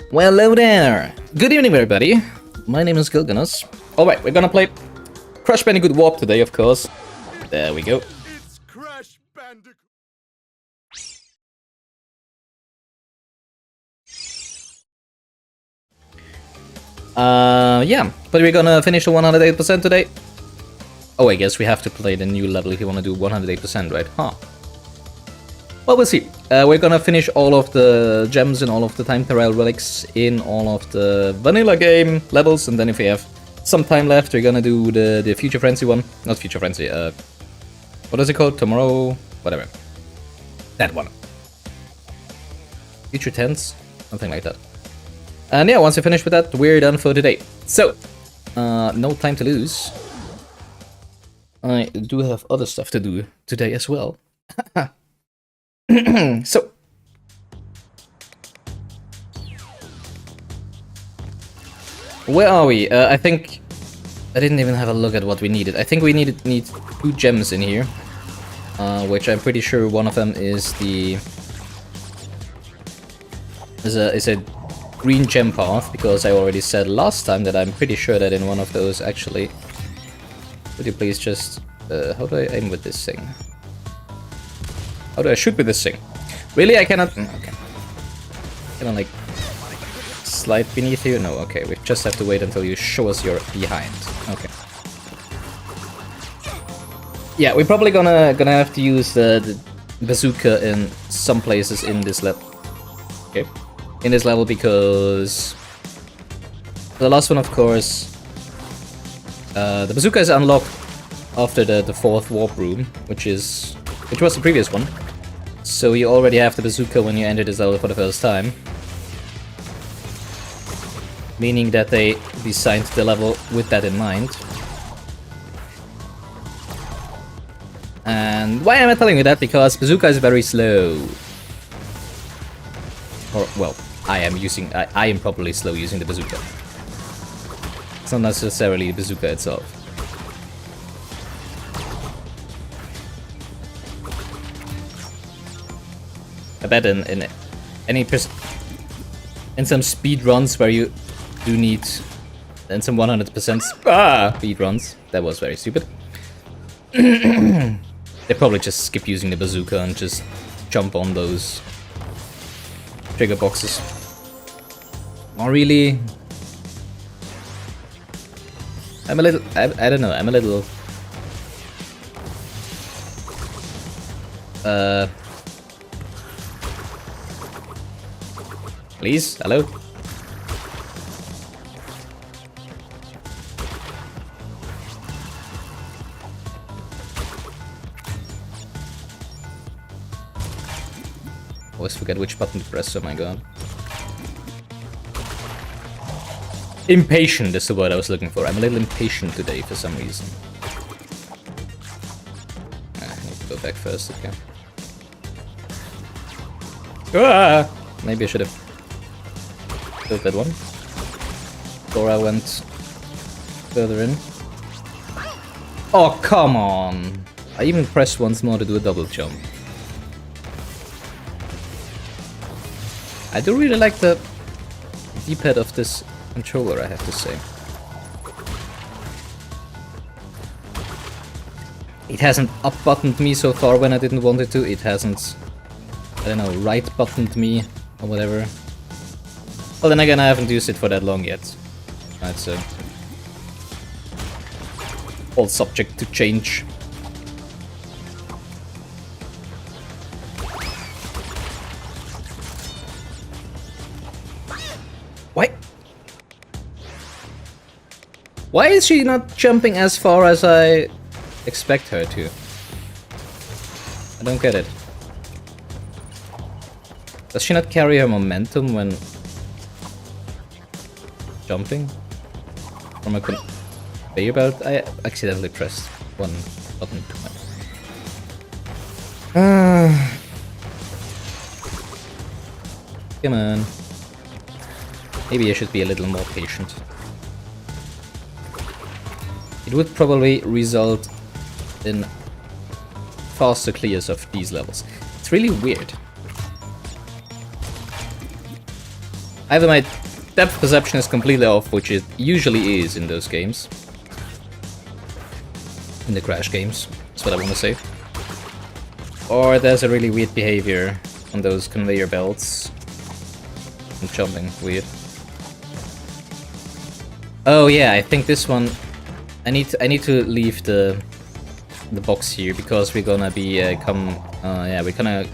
Well, hello there! Good evening, everybody. My name is Gilganos. Alright, we're gonna play Crash Bandicoot Warp today, of course. There we go. It's Crash Bandicoot. Yeah, but we're gonna finish the 108% today. Oh, I guess we have to play the new level if you wanna do 108%, right? Huh. Well, we'll see. We're gonna finish all of the gems and all of the time trial relics in all of the vanilla game levels, and then if we have some time left, we're gonna do the Future Frenzy one. Not Future Frenzy, what is it called? Tomorrow? Whatever. That one. Future Tense? Something like that. And yeah, once we finish with that, we're done for today. So, no time to lose. I do have other stuff to do today as well. So, where are we? I think I didn't even have a look at what we needed. I think we need 2 gems in here, which I'm pretty sure one of them is the is a green gem path, because I already said last time that I'm pretty sure that in one of those actually. Would you please just how do I aim with this thing? How do I shoot with this thing? Really? I cannot... Okay. Can I, like, slide beneath you? No, okay. We just have to wait until you show us you're behind. Okay. Yeah, we're probably gonna have to use the bazooka in some places in this level. Okay. In this level, because... the last one, of course... the bazooka is unlocked after the 4th warp room, which was the previous one. So you already have the bazooka when you enter this level for the first time. Meaning that they designed the level with that in mind. And why am I telling you that? Because bazooka is very slow. Or, well, I am probably slow using the bazooka. It's not necessarily the bazooka itself. I bet in some speed runs where you do need, in some 100% speed runs, that was very stupid. They probably just skip using the bazooka and just jump on those trigger boxes. Oh, really? I'm a little, I don't know, I'm a little please? Hello? Always forget which button to press, oh my god. Impatient is the word I was looking for. I'm a little impatient today for some reason. I need to go back first, okay. Ah! Maybe I should have killed that one. Before I went further in. Oh, come on! I even pressed once more to do a double jump. I do really like the D-pad of this controller, I have to say. It hasn't up-buttoned me so far when I didn't want it to. It hasn't, I don't know, right-buttoned me or whatever. Well, then again, I haven't used it for that long yet. That's all subject to change. Why? Why is she not jumping as far as I expect her to? I don't get it. Does she not carry her momentum when jumping from a conveyor belt? I accidentally pressed one button too much. Come on. Maybe I should be a little more patient. It would probably result in faster clears of these levels. It's really weird. Either my depth perception is completely off, which it usually is in those games. In the Crash games, that's what I want to say. Or there's a really weird behavior on those conveyor belts. I'm jumping weird. Oh yeah, I think this one... I need to leave the box here because we're gonna be we're gonna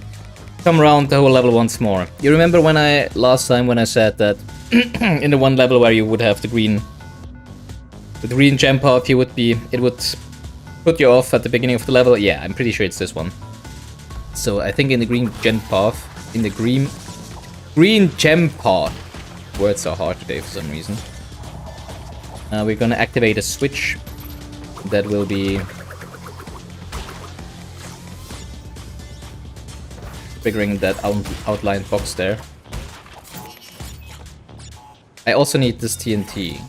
come around the whole level once more. You remember when last time when I said that in the one level where you would have the green gem path, it would put you off at the beginning of the level? Yeah, I'm pretty sure it's this one. So I think in the green gem path, green gem path, words are hard today for some reason. We're gonna activate a switch that will be triggering that outlined box there. I also need this TNT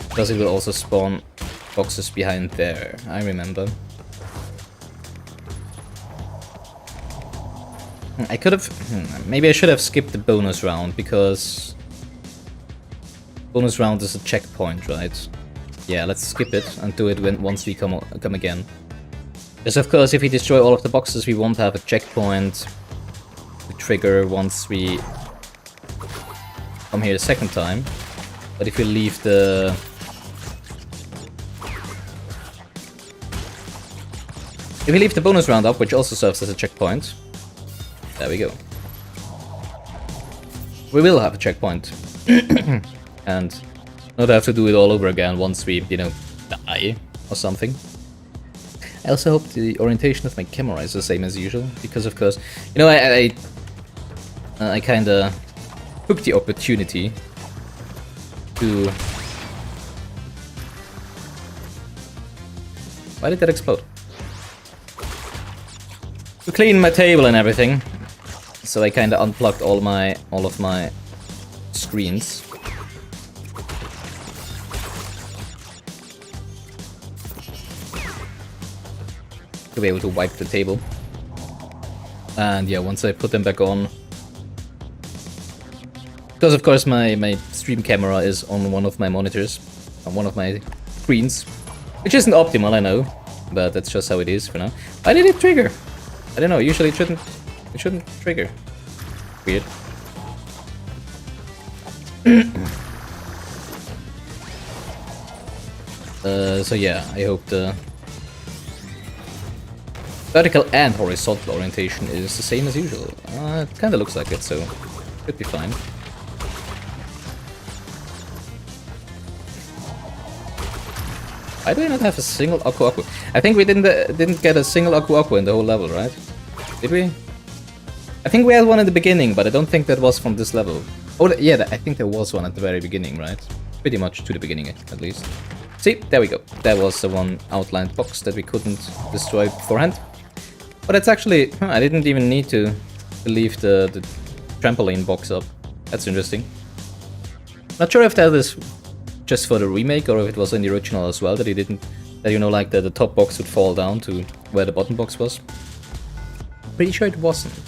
because it will also spawn boxes behind there. I remember. I could have... maybe I should have skipped the bonus round because... bonus round is a checkpoint, right? Yeah, let's skip it and do it once we come again. Because of course, if we destroy all of the boxes, we won't have a checkpoint to trigger once we come here the second time. But if we leave the... if we leave the bonus round up, which also serves as a checkpoint, there we go. We will have a checkpoint. And not have to do it all over again once we, you know, die or something. I also hope the orientation of my camera is the same as usual, because of course, you know, I kinda took the opportunity to... Why did that explode? To clean my table and everything. So I kinda unplugged all of my screens. To be able to wipe the table. And yeah, once I put them back on... because of course my stream camera is on one of my monitors, on one of my screens. Which isn't optimal, I know, but that's just how it is for now. Why did it trigger? I don't know, usually it shouldn't trigger. Weird. So yeah, I hope the vertical and horizontal orientation is the same as usual. It kinda looks like it, so should be fine. Why do I not have a single Aku Aku? I think we didn't get a single Aku Aku in the whole level, right? Did we? I think we had one at the beginning, but I don't think that was from this level. Oh, yeah, I think there was one at the very beginning, right? Pretty much to the beginning, at least. See, there we go. That was the one outlined box that we couldn't destroy beforehand. But it's actually... I didn't even need to leave the trampoline box up. That's interesting. Not sure if that is just for the remake or if it was in the original as well, that it didn't... that, you know, like the top box would fall down to where the bottom box was. Pretty sure it wasn't.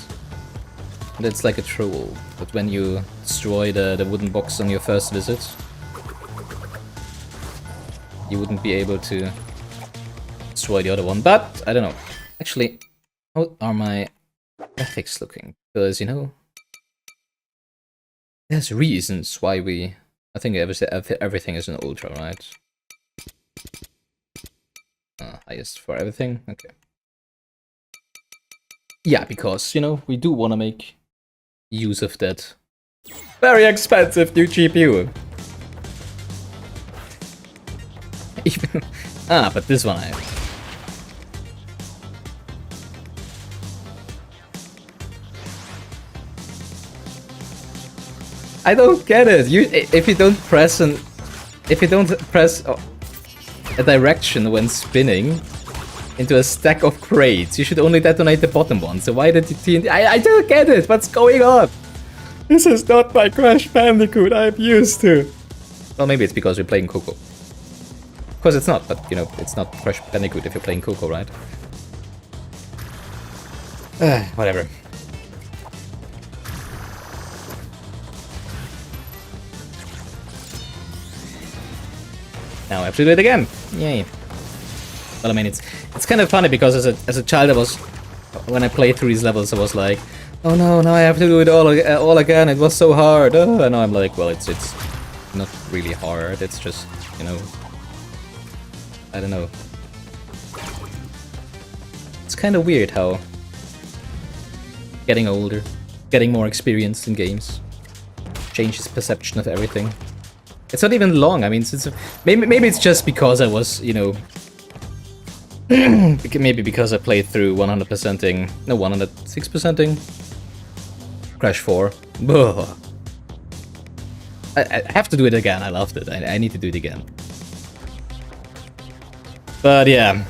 And it's like a troll, but when you destroy the wooden box on your first visit, you wouldn't be able to destroy the other one. But, I don't know. Actually, how are my graphics looking? Because, you know, there's reasons why we... I think everything is an ultra, right? Highest for everything? Okay. Yeah, because, you know, we do want to make use of that very expensive new GPU. Even... but this one I have. I don't get it. If you don't press a direction when spinning into a stack of crates, you should only detonate the bottom one. So why did the TNT... I don't get it! What's going on? This is not my Crash Bandicoot I'm used to. Well, maybe it's because we're playing Coco. Of course it's not, but, you know, it's not Crash Bandicoot if you're playing Coco, right? Whatever. Now I have to do it again. Yay. Well, I mean, it's kind of funny because as a child, when I played through these levels, I was like, oh no, now I have to do it all again. It was so hard. Oh, and now I'm like, well, it's not really hard. It's just, you know, I don't know. It's kind of weird how getting older, getting more experienced in games, changes perception of everything. It's not even long. I mean, maybe it's just because I was, you know, maybe because I played through 100%ing, no, 106%ing Crash 4. I have to do it again. I loved it. I need to do it again. But yeah,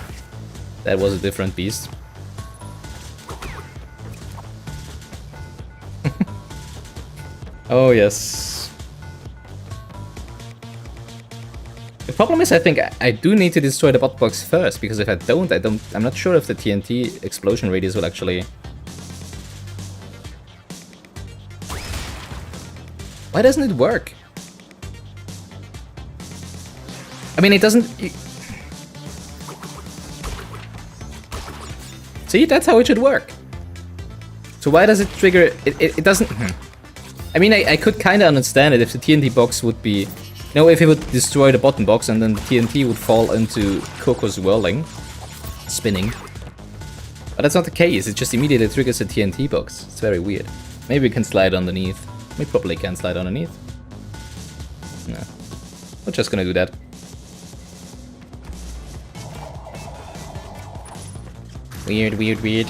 that was a different beast. Oh yes. The problem is, I think I do need to destroy the bot box first, because if I don't, I'm not sure if the TNT explosion radius will actually. Why doesn't it work? I mean, it doesn't. See, that's how it should work. So why does it trigger? It doesn't. I mean, I could kind of understand it if the TNT box would be... No, if it would destroy the bottom box and then the TNT would fall into Coco's whirling, spinning. But that's not the case, it just immediately triggers the TNT box. It's very weird. Maybe we can slide underneath. We probably can slide underneath. No. We're just gonna do that. Weird, weird, weird.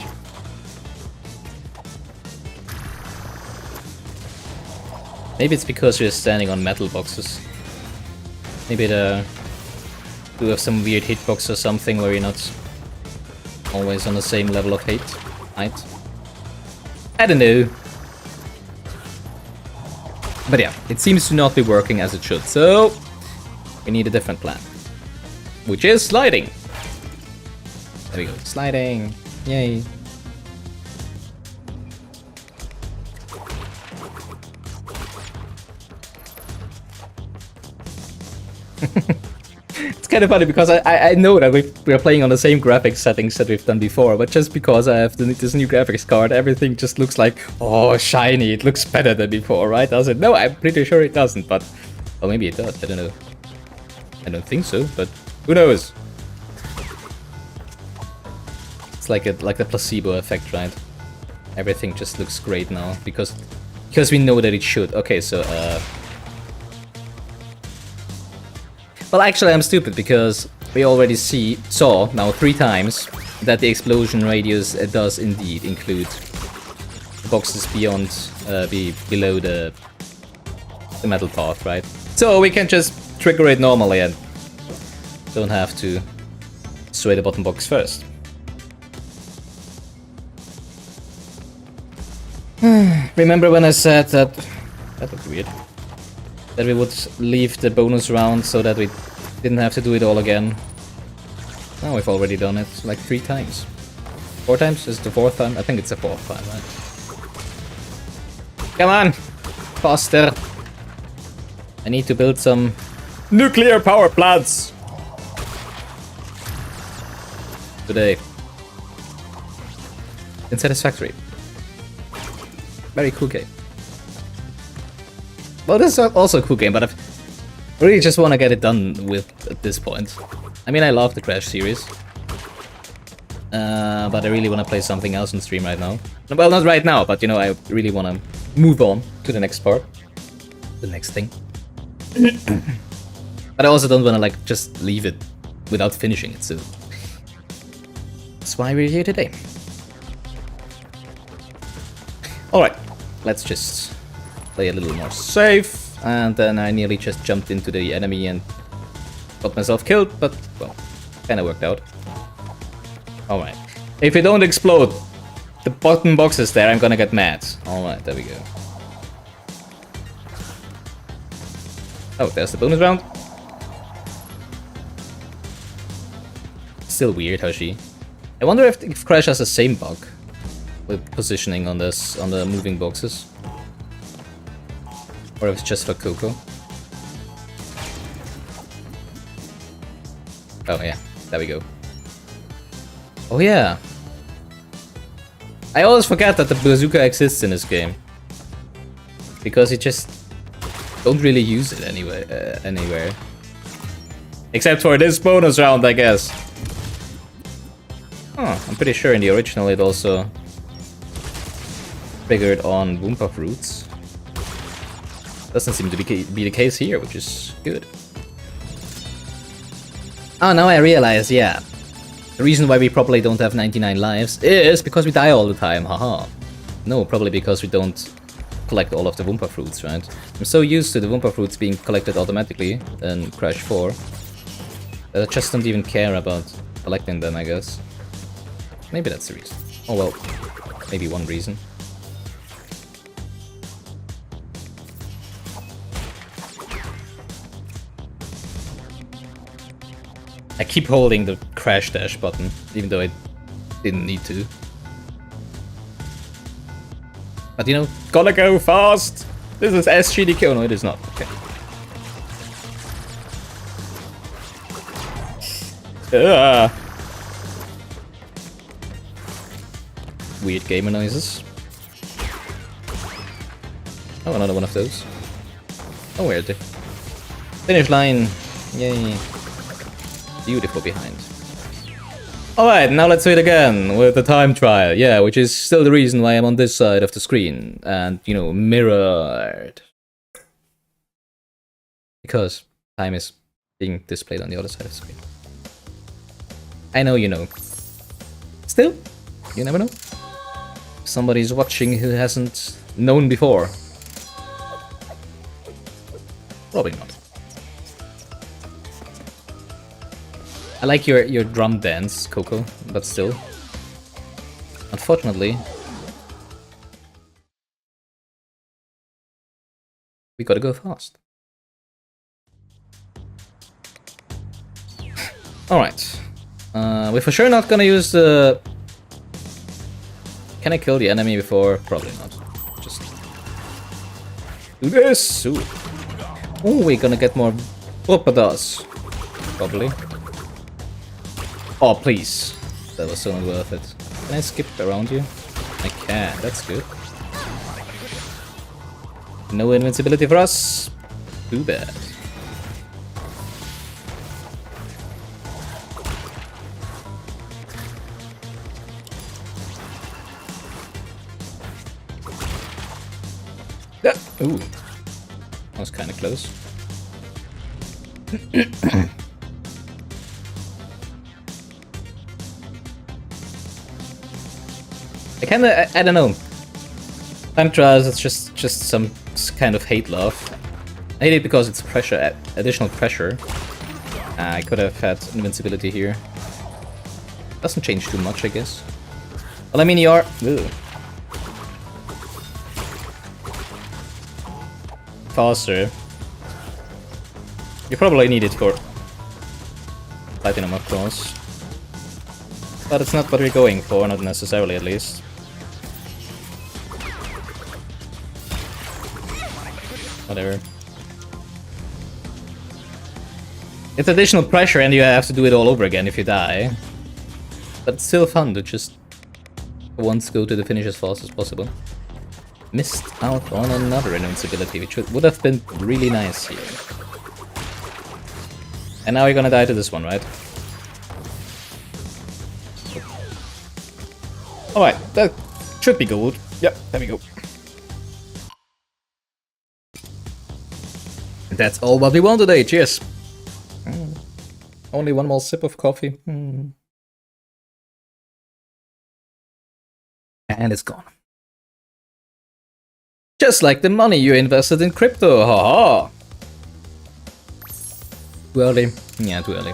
Maybe it's because we're standing on metal boxes. Maybe do have some weird hitbox or something where you're not always on the same level of height. I don't know. But yeah, it seems to not be working as it should, so we need a different plan. Which is sliding. There we go, sliding. Yay. It's kind of funny because I know that we're playing on the same graphics settings that we've done before, but just because I have this new graphics card, everything just looks like, oh, shiny, it looks better than before, right? Does it? No, I'm pretty sure it doesn't, but... Well, maybe it does, I don't know. I don't think so, but who knows? It's like the placebo effect, right? Everything just looks great now, because we know that it should. Okay, so, well, actually, I'm stupid, because we already saw now 3 times that the explosion radius does indeed include the boxes beyond, below the metal path, right? So we can just trigger it normally and don't have to destroy the bottom box first. Remember when I said that... That looked weird. That we would leave the bonus round so that we didn't have to do it all again. Now we've already done it like 3 times. 4 times? Is it the 4th time? I think it's the 4th time, right? Come on! Faster! I need to build some nuclear power plants! Today. Unsatisfactory. Very cool game. Well, this is also a cool game, but I really just want to get it done with at this point. I mean, I love the Crash series. But I really want to play something else on stream right now. Well, not right now, but you know, I really want to move on to the next part. The next thing. But I also don't want to, like, just leave it without finishing it, so... That's why we're here today. Alright, let's just play a little more safe, and then I nearly just jumped into the enemy and got myself killed, but, well, kinda worked out. Alright. If it don't explode the bottom boxes there, I'm gonna get mad. Alright, there we go. Oh, there's the bonus round. Still weird how she... I wonder if Crash has the same bug with positioning on this, on the moving boxes. Or if it's just for Coco. Oh yeah, there we go. Oh yeah. I always forget that the bazooka exists in this game. Because you just don't really use it anywhere. Except for this bonus round, I guess. Oh, I'm pretty sure in the original it also triggered on Woompa fruits. Doesn't seem to be the case here, which is good. Oh, now I realize, yeah. The reason why we probably don't have 99 lives is because we die all the time, haha. No, probably because we don't collect all of the Woompa fruits, right? I'm so used to the Woompa fruits being collected automatically in Crash 4 that I just don't even care about collecting them, I guess. Maybe that's the reason. Oh well, maybe one reason. I keep holding the crash dash button, even though I didn't need to. But you know, gotta go fast! This is SGDK. Oh no, it is not. Okay. Weird gamer noises. Oh, another one of those. Oh, where are they? Finish line! Yay! Beautiful behind. Alright, now let's do it again with the time trial. Yeah, which is still the reason why I'm on this side of the screen. And, you know, mirrored. Because time is being displayed on the other side of the screen. I know you know. Still, you never know. Somebody's watching who hasn't known before. Probably not. I like your drum dance, Coco, but still. Unfortunately, we gotta go fast. Alright. We're for sure not gonna use the... Can I kill the enemy before? Probably not. Just... do this! Ooh. Oh, we're gonna get more Whoopadas. Probably. Oh, please. That was so not worth it. Can I skip around you? I can, that's good. No invincibility for us. Too bad. Ooh. That was kinda close. I don't know. Time trials, it's just some kind of hate love. I hate it because it's pressure, additional pressure. I could have had invincibility here. Doesn't change too much, I guess. Well, I mean, you are... Ooh. Faster. You probably need it for Platinum, of course. But it's not what we're going for, not necessarily at least. Whatever. It's additional pressure and you have to do it all over again if you die. But it's still fun to just once go to the finish as fast as possible. Missed out on another invincibility, which would have been really nice here. And now you're gonna die to this one, right? Alright, that should be good. Yep, there we go. That's all what we want today, cheers! Only one more sip of coffee. And it's gone. Just like the money you invested in crypto, haha! Too early? Yeah, too early.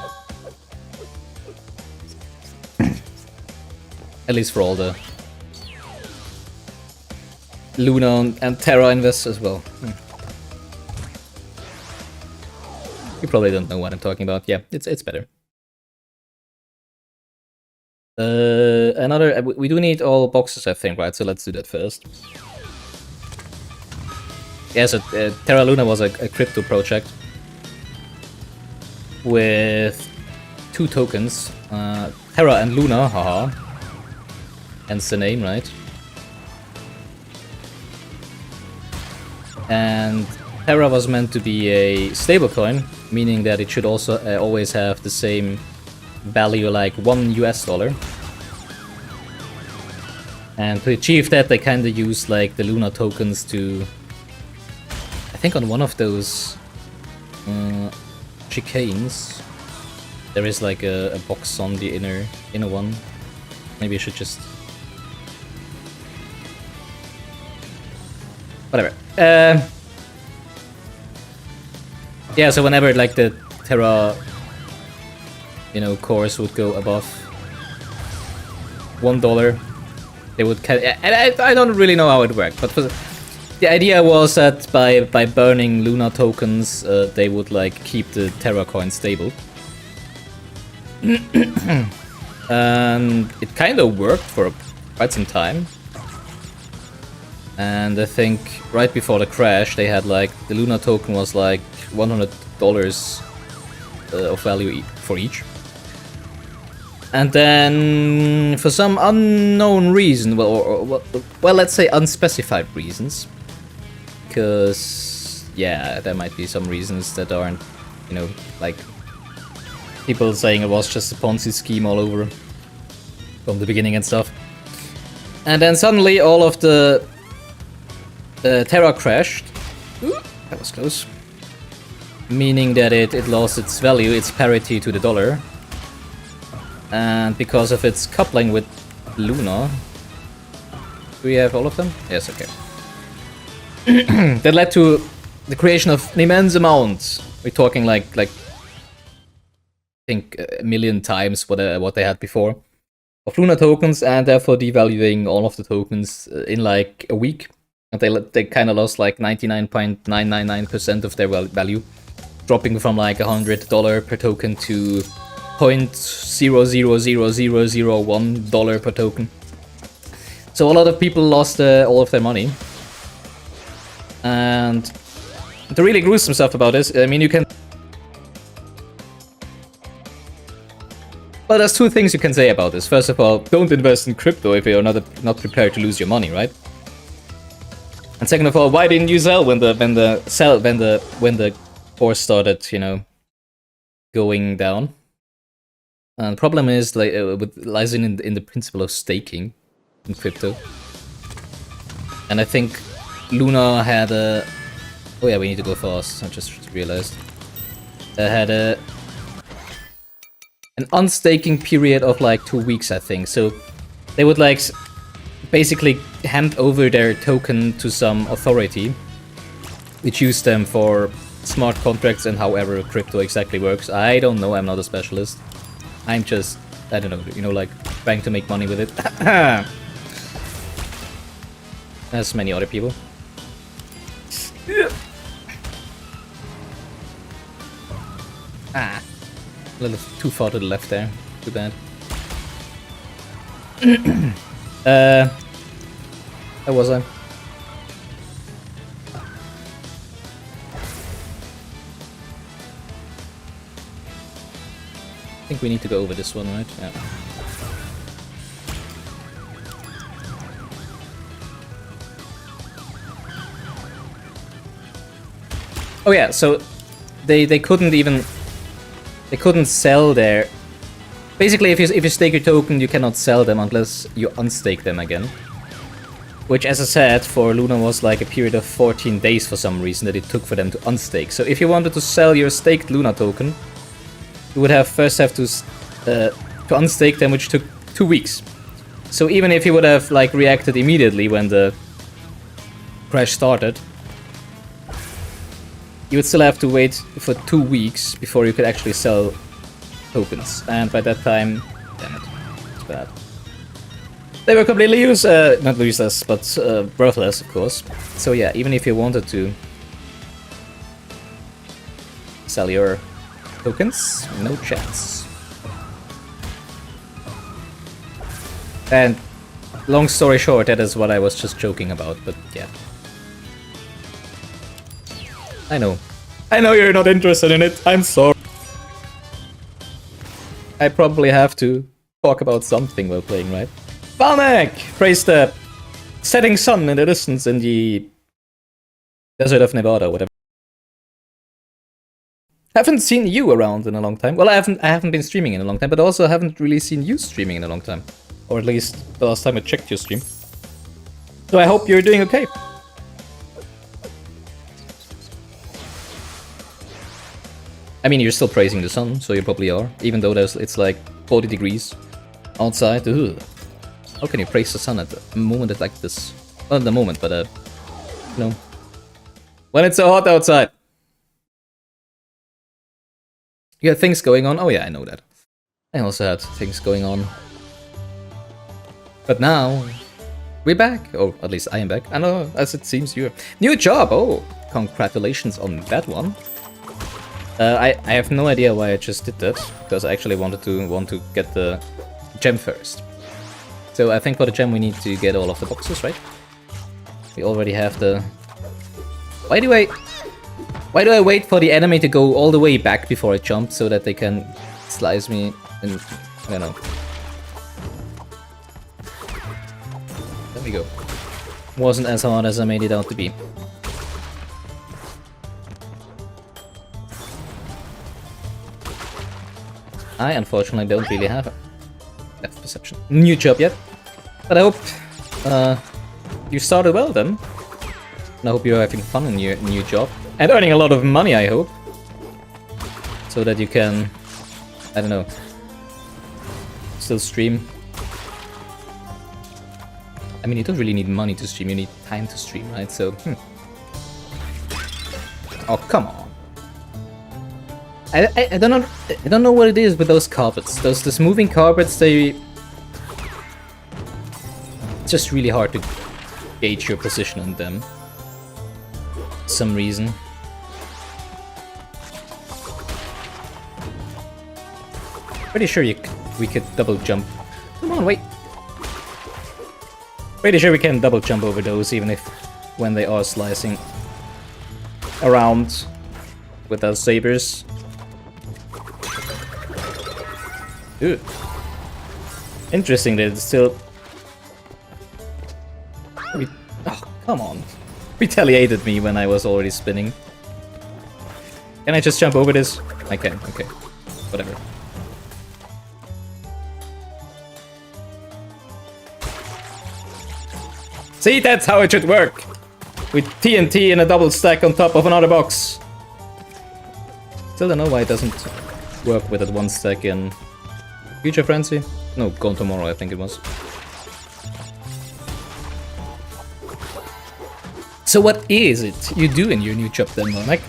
At least for all the Luna and Terra invests as well. You probably don't know what I'm talking about. Yeah, it's better. We do need all boxes, I think, right? So let's do that first. Yeah, so Terra Luna was a crypto project with two tokens, Terra and Luna, haha. Hence the name, right? And Terra was meant to be a stablecoin, meaning that it should also always have the same value, like $1 US. And to achieve that, they kind of use like the Luna tokens to, I think on one of those chicanes, there is like a box on the inner one. Maybe I should just... Whatever. Yeah, so whenever like the Terra, you know, cores would go above $1, they would... And I don't really know how it worked, but the idea was that by burning Luna tokens, they would like keep the Terra coin stable. And it kind of worked for quite some time. And I think right before the crash, they had like the Luna token was like $100 of value for each. And then, for some unknown reason, well, let's say unspecified reasons, because yeah, there might be some reasons that aren't, you know, like people saying it was just a Ponzi scheme all over from the beginning and stuff. And then suddenly all of the Terra crashed. Ooh, that was close. Meaning that it lost its value, its parity to the dollar. And because of its coupling with Luna... Do we have all of them? Yes, okay. That led to the creation of an immense amount. We're talking like I think a million times what they had before of Luna tokens, and therefore devaluing all of the tokens in like a week. And they kind of lost like 99.999% of their value, dropping from like $100 per token to $0.000001 per token. So a lot of people lost all of their money. And the really gruesome stuff about this, I mean, you can... Well, there's two things you can say about this. First of all, don't invest in crypto if you're not prepared to lose your money, right? And second of all, why didn't you sell when the course started, you know, going down? And the problem is like lies in the principle of staking in crypto. And I think Luna had a... Oh yeah, we need to go fast. I just realized. They had an unstaking period of like 2 weeks, I think. So they would like basically hand over their token to some authority, which used them for smart contracts and however crypto exactly works. I don't know, I'm not a specialist. I'm just, I don't know, you know, like trying to make money with it. As many other people. Ah, a little too far to the left there. Too bad. Where was I? I think we need to go over this one, right? Yeah. Oh yeah, so they couldn't sell their... Basically, if you stake your token, you cannot sell them unless you unstake them again. Which, as I said, for Luna was like a period of 14 days for some reason that it took for them to unstake. So if you wanted to sell your staked Luna token, you would first have to unstake them, which took 2 weeks. So even if you would have like reacted immediately when the crash started, you would still have to wait for 2 weeks before you could actually sell tokens. And by that time, damn it, it's bad. They were completely not useless, but worthless, of course. So yeah, even if you wanted to sell your tokens, no chance. And long story short, that is what I was just joking about, but yeah. I know you're not interested in it, I'm sorry. I probably have to talk about something while playing, right? Valnek! Praise the setting sun in the distance in the desert of Nevada, whatever. Haven't seen you around in a long time. Well, I haven't been streaming in a long time, but also haven't really seen you streaming in a long time. Or at least the last time I checked your stream. So I hope you're doing okay. I mean, you're still praising the sun, so you probably are. Even though it's like 40 degrees outside. Ugh. How can you praise the sun at a moment like this? Well, at the moment, but you know, when it's so hot outside. You had things going on? Oh yeah, I know that. I also had things going on. But now, we're back. Or at least I am back. I know, as it seems you're... New job! Oh, congratulations on that one. I have no idea why I just did that, because I actually want to get the gem first. So I think for the gem we need to get all of the boxes, right? We already have the... Why do I wait for the enemy to go all the way back before I jump so that they can slice me and... I don't know. There we go. Wasn't as hard as I made it out to be. I unfortunately don't really have a depth perception. New job yet. But I hope you started well then. And I hope you're having fun in your new job. And earning a lot of money, I hope. So that you can, I don't know, still stream. I mean, you don't really need money to stream, you need time to stream, right? So, Oh, come on. I don't know what it is with those carpets. Those moving carpets, it's just really hard to gauge your position on them. For some reason. Pretty sure we could double jump. Come on, wait. Pretty sure we can double jump over those, even if when they are slicing around with our sabers. Ooh. Interesting that it's still... Oh, come on. Retaliated me when I was already spinning. Can I just jump over this? I can, okay. Whatever. See, that's how it should work! With TNT and a double stack on top of another box. Still don't know why it doesn't work with that one stack in Future Frenzy? No, Gone Tomorrow I think it was. So what is it you do in your new job then, Mike?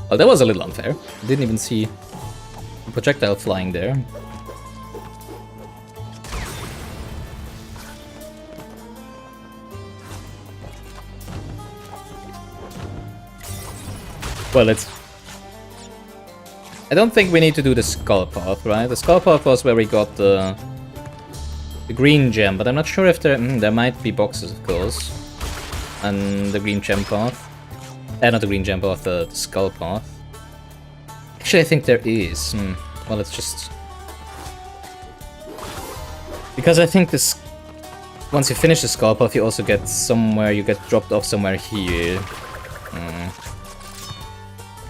Well, that was a little unfair. I didn't even see a projectile flying there. Well, I don't think we need to do the skull path, right? The skull path was where we got the green gem, but I'm not sure if there might be boxes, of course. And the green gem path. Not the green gem path, the skull path. Actually, I think there is. Well, it's just... Because I think this... Once you finish the skull path, you also get somewhere, you get dropped off somewhere here.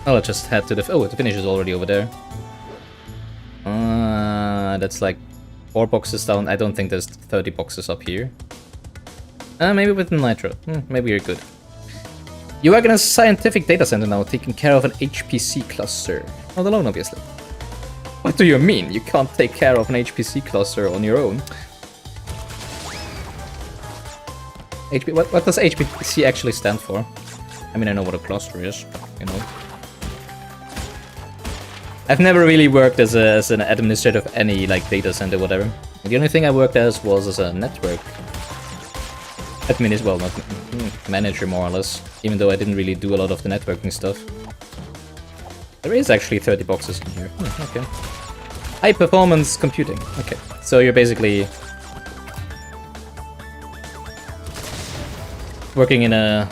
I'll just head to the... Oh, the finish is already over there. That's like 4 boxes down. I don't think there's 30 boxes up here. Maybe with Nitro. Maybe you're good. You work in a scientific data center now, taking care of an HPC cluster. Not alone, obviously. What do you mean? You can't take care of an HPC cluster on your own. What does HPC actually stand for? I mean, I know what a cluster is, you know. I've never really worked as an administrator of any like data center, whatever. The only thing I worked as was as a network admin, well, not manager more or less. Even though I didn't really do a lot of the networking stuff. There is actually 30 boxes in here. Okay. High performance computing. Okay, so you're basically working in a...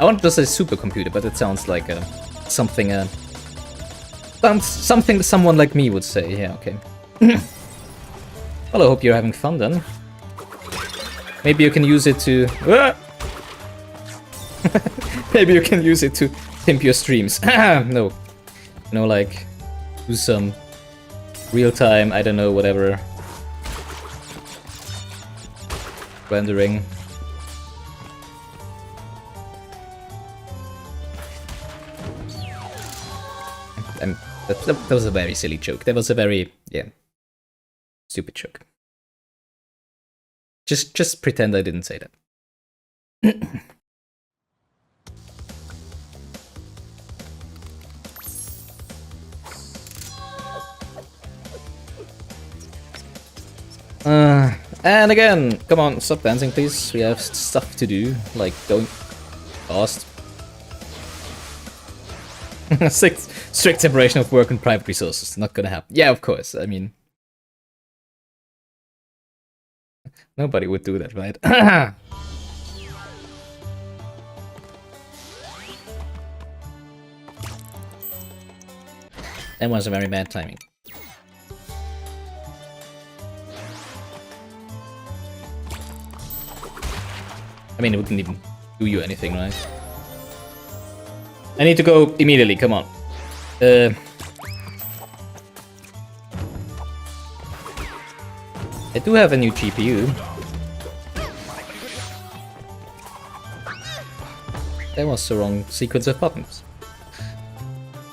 I wanted to say supercomputer, but it sounds like something something someone like me would say. Yeah, okay. Well, I hope you're having fun then. Maybe you can use it to... Maybe you can use it to pimp your streams. No. You know, like, do some real-time, I don't know, whatever. Rendering. That was a very silly joke. That was a very, yeah, stupid joke. Just pretend I didn't say that. And again, come on, stop dancing, please. We have stuff to do, like going fast. Strict separation of work and private resources. Not gonna happen. Yeah, of course. I mean, nobody would do that, right? That was a very bad timing. I mean, it wouldn't even do you anything, right? I need to go immediately, come on. I do have a new GPU. That was the wrong sequence of buttons.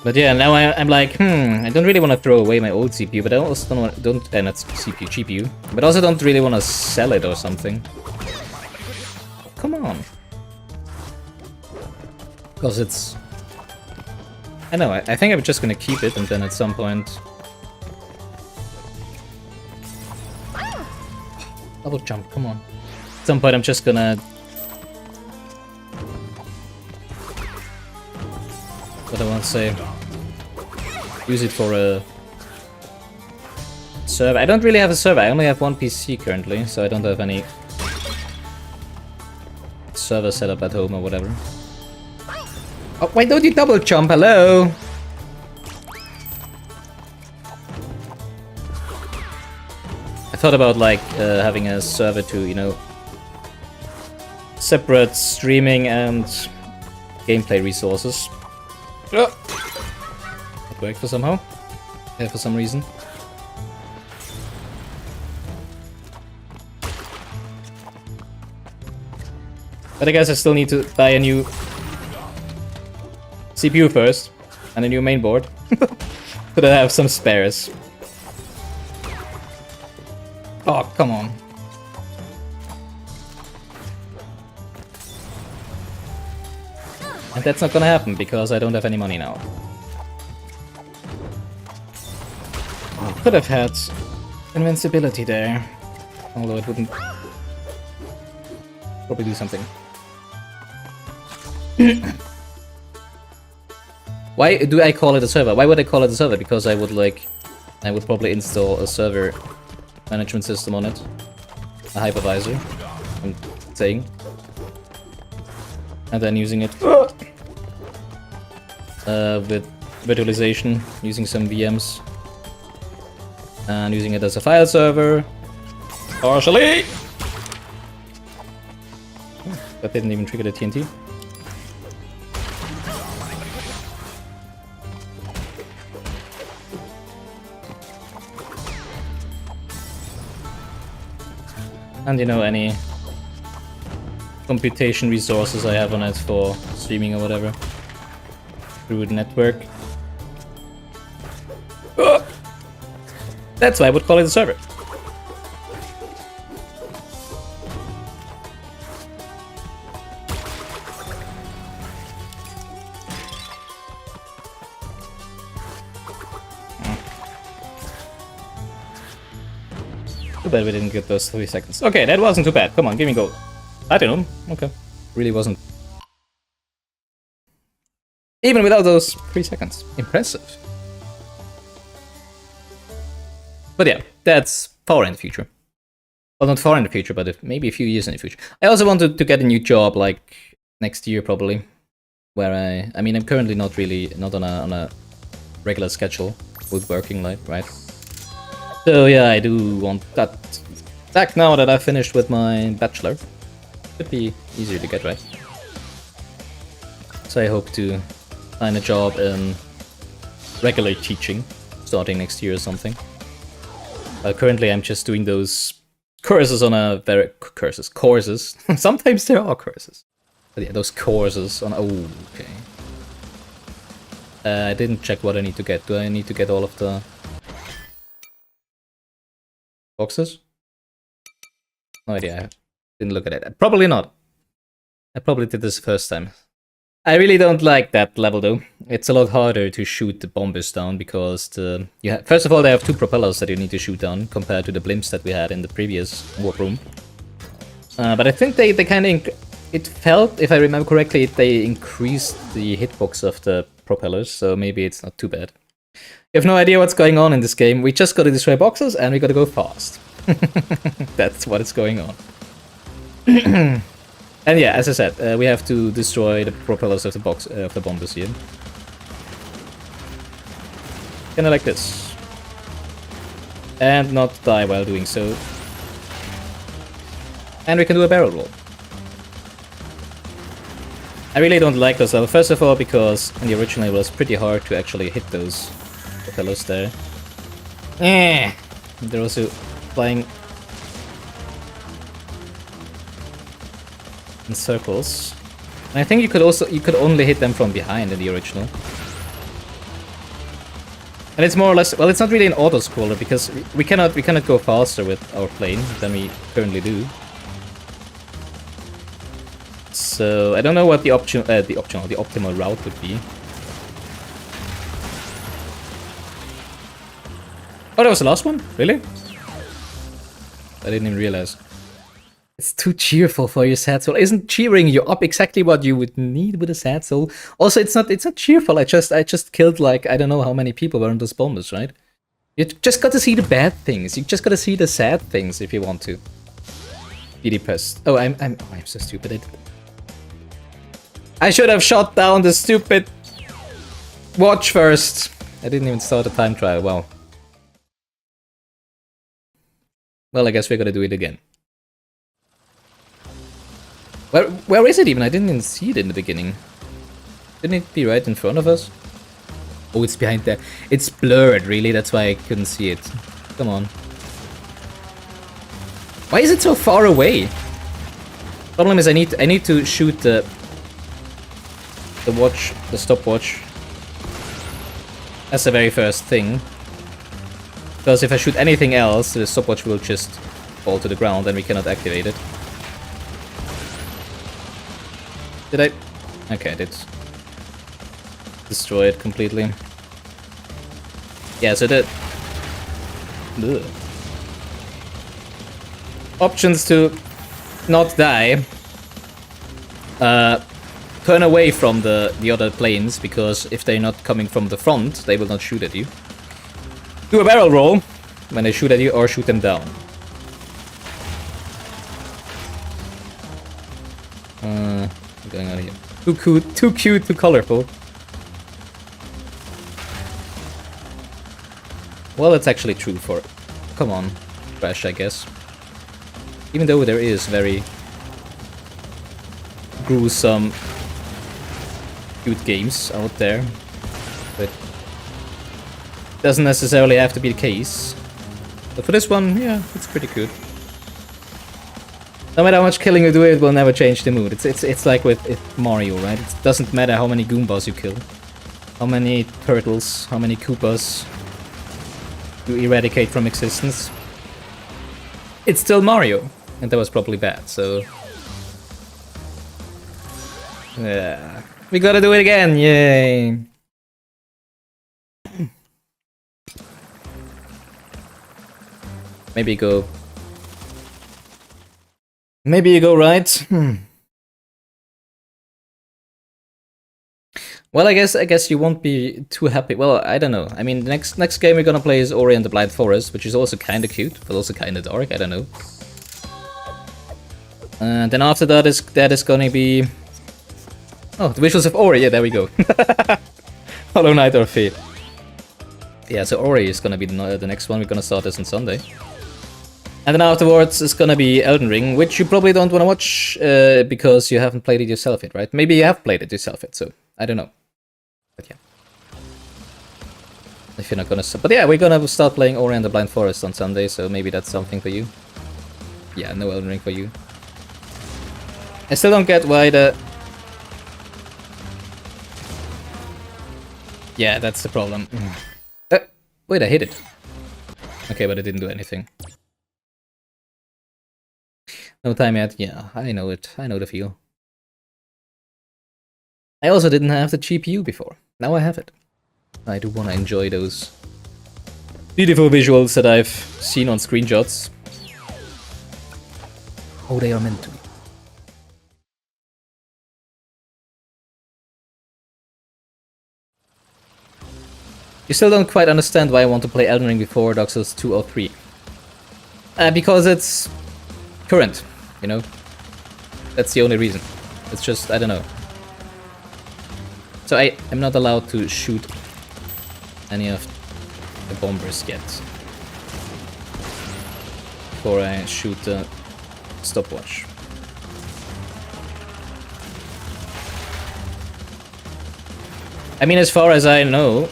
But yeah, now I'm like, I don't really want to throw away my old CPU, but I also don't not CPU, GPU. But I also don't really want to sell it or something. Come on. Because it's... I know, I think I'm just gonna keep it and then at some point... Double jump, come on. At some point I'm just gonna... What do I want to say? Use it for a... server. I don't really have a server, I only have one PC currently, so I don't have any... server set up at home or whatever. Oh, why don't you double jump? Hello? I thought about like having a server to, you know, separate streaming and gameplay resources. Oh. It worked for somehow. Yeah, for some reason. But I guess I still need to buy a new CPU first, and a new mainboard, so that I have some spares. Oh, come on. And that's not gonna happen, because I don't have any money now. Could have had invincibility there, although it wouldn't probably do something. Why do I call it a server? Why would I call it a server? Because I would probably install a server management system on it. A hypervisor, I'm saying. And then using it with virtualization, using some VMs. And using it as a file server. Partially! That didn't even trigger the TNT. And you know, any computation resources I have on it for streaming or whatever through the network. Oh! That's why I would call it a server. Too bad we didn't get those 3 seconds. Okay, that wasn't too bad. Come on, give me gold. Platinum? Okay. Really wasn't. Even without those 3 seconds. Impressive. But yeah, that's far in the future. Well, not far in the future, but maybe a few years in the future. I also want to get a new job, like, next year probably. Where I mean, I'm currently not on a regular schedule with working, like, right? So yeah, I do want that back now that I've finished with my bachelor. Should be easier to get, right? So I hope to find a job in regular teaching, starting next year or something. Currently I'm just doing those courses on a courses. Sometimes there are courses. But yeah, those courses on, oh, okay. I didn't check what I need to get. Do I need to get all of the boxes? No idea. I didn't look at it. Probably not. I probably did this first time. I really don't like that level though. It's a lot harder to shoot the bombers down because first of all, they have two propellers that you need to shoot down compared to the blimps that we had in the previous warp room. But I think they kind of it felt, if I remember correctly, they increased the hitbox of the propellers, so maybe it's not too bad. You have no idea what's going on in this game. We just gotta destroy boxes and we gotta go fast. That's what is going on. And yeah, as I said, we have to destroy the propellers of the bombers here. Kinda like this. And not die while doing so. And we can do a barrel roll. I really don't like those levels. First of all, because in the original it was pretty hard to actually hit those propellers there. They're also flying in circles. And I think you could only hit them from behind in the original. And it's more or less, well, it's not really an auto-scroller because we cannot go faster with our plane than we currently do. So I don't know what the optimal route would be. Oh, that was the last one? Really? I didn't even realize. It's too cheerful for your sad soul. Isn't cheering you up exactly what you would need with a sad soul? Also, it's not cheerful. I just killed, like, I don't know how many people were in those bombers, right? You just got to see the bad things. You just got to see the sad things if you want to be depressed. Oh, I'm so stupid. I should have shot down the stupid watch first. I didn't even start a time trial. Wow. Well, I guess we're gonna do it again. Where is it even? I didn't even see it in the beginning. Didn't it be right in front of us? Oh, it's behind there. It's blurred, really. That's why I couldn't see it. Come on. Why is it so far away? Problem is, I need to shoot the stopwatch. That's the very first thing. Because if I shoot anything else, the stopwatch will just fall to the ground and we cannot activate it. Did I? Okay, I did. Destroy it completely. Yeah, so the options to not die. Turn away from the other planes, because if they're not coming from the front, they will not shoot at you. Do a barrel roll when they shoot at you, or shoot them down. What's going on here? Too cute, too colorful. Well, it's actually true for... Come on, Crash, I guess. Even though there is very gruesome cute games out there, but doesn't necessarily have to be the case. But for this one, yeah, it's pretty good. No matter how much killing you do, it will never change the mood. It's like with Mario, right? It doesn't matter how many Goombas you kill, how many turtles, how many Koopas you eradicate from existence. It's still Mario, and that was probably bad. So yeah, we gotta do it again! Yay! Maybe go. Maybe you go right. Well, I guess you won't be too happy. Well, I don't know. I mean, the next game we're gonna play is Ori and the Blind Forest, which is also kind of cute, but also kind of dark. I don't know. And then after that is gonna be... Oh, the Visuals of Ori, yeah, there we go. Hollow Knight or Fate. Yeah, so Ori is gonna be the next one. We're gonna start this on Sunday. And then afterwards is gonna be Elden Ring, which you probably don't want to watch because you haven't played it yourself yet, right? Maybe you have played it yourself yet, so I don't know. But yeah. If you're not gonna... But yeah, we're gonna start playing Ori and the Blind Forest on Sunday, so maybe that's something for you. Yeah, no Elden Ring for you. I still don't get why the... Yeah, that's the problem. Wait, I hit it. Okay, but it didn't do anything. No time yet. Yeah, I know it. I know the feel. I also didn't have the GPU before. Now I have it. I do want to enjoy those beautiful visuals that I've seen on screenshots. Oh, they are meant to be. You still don't quite understand why I want to play Elden Ring before Dark Souls 2 or 3. Because it's current, you know? That's the only reason. It's just, I don't know. So I am not allowed to shoot any of the bombers yet. Before I shoot the stopwatch. I mean, as far as I know,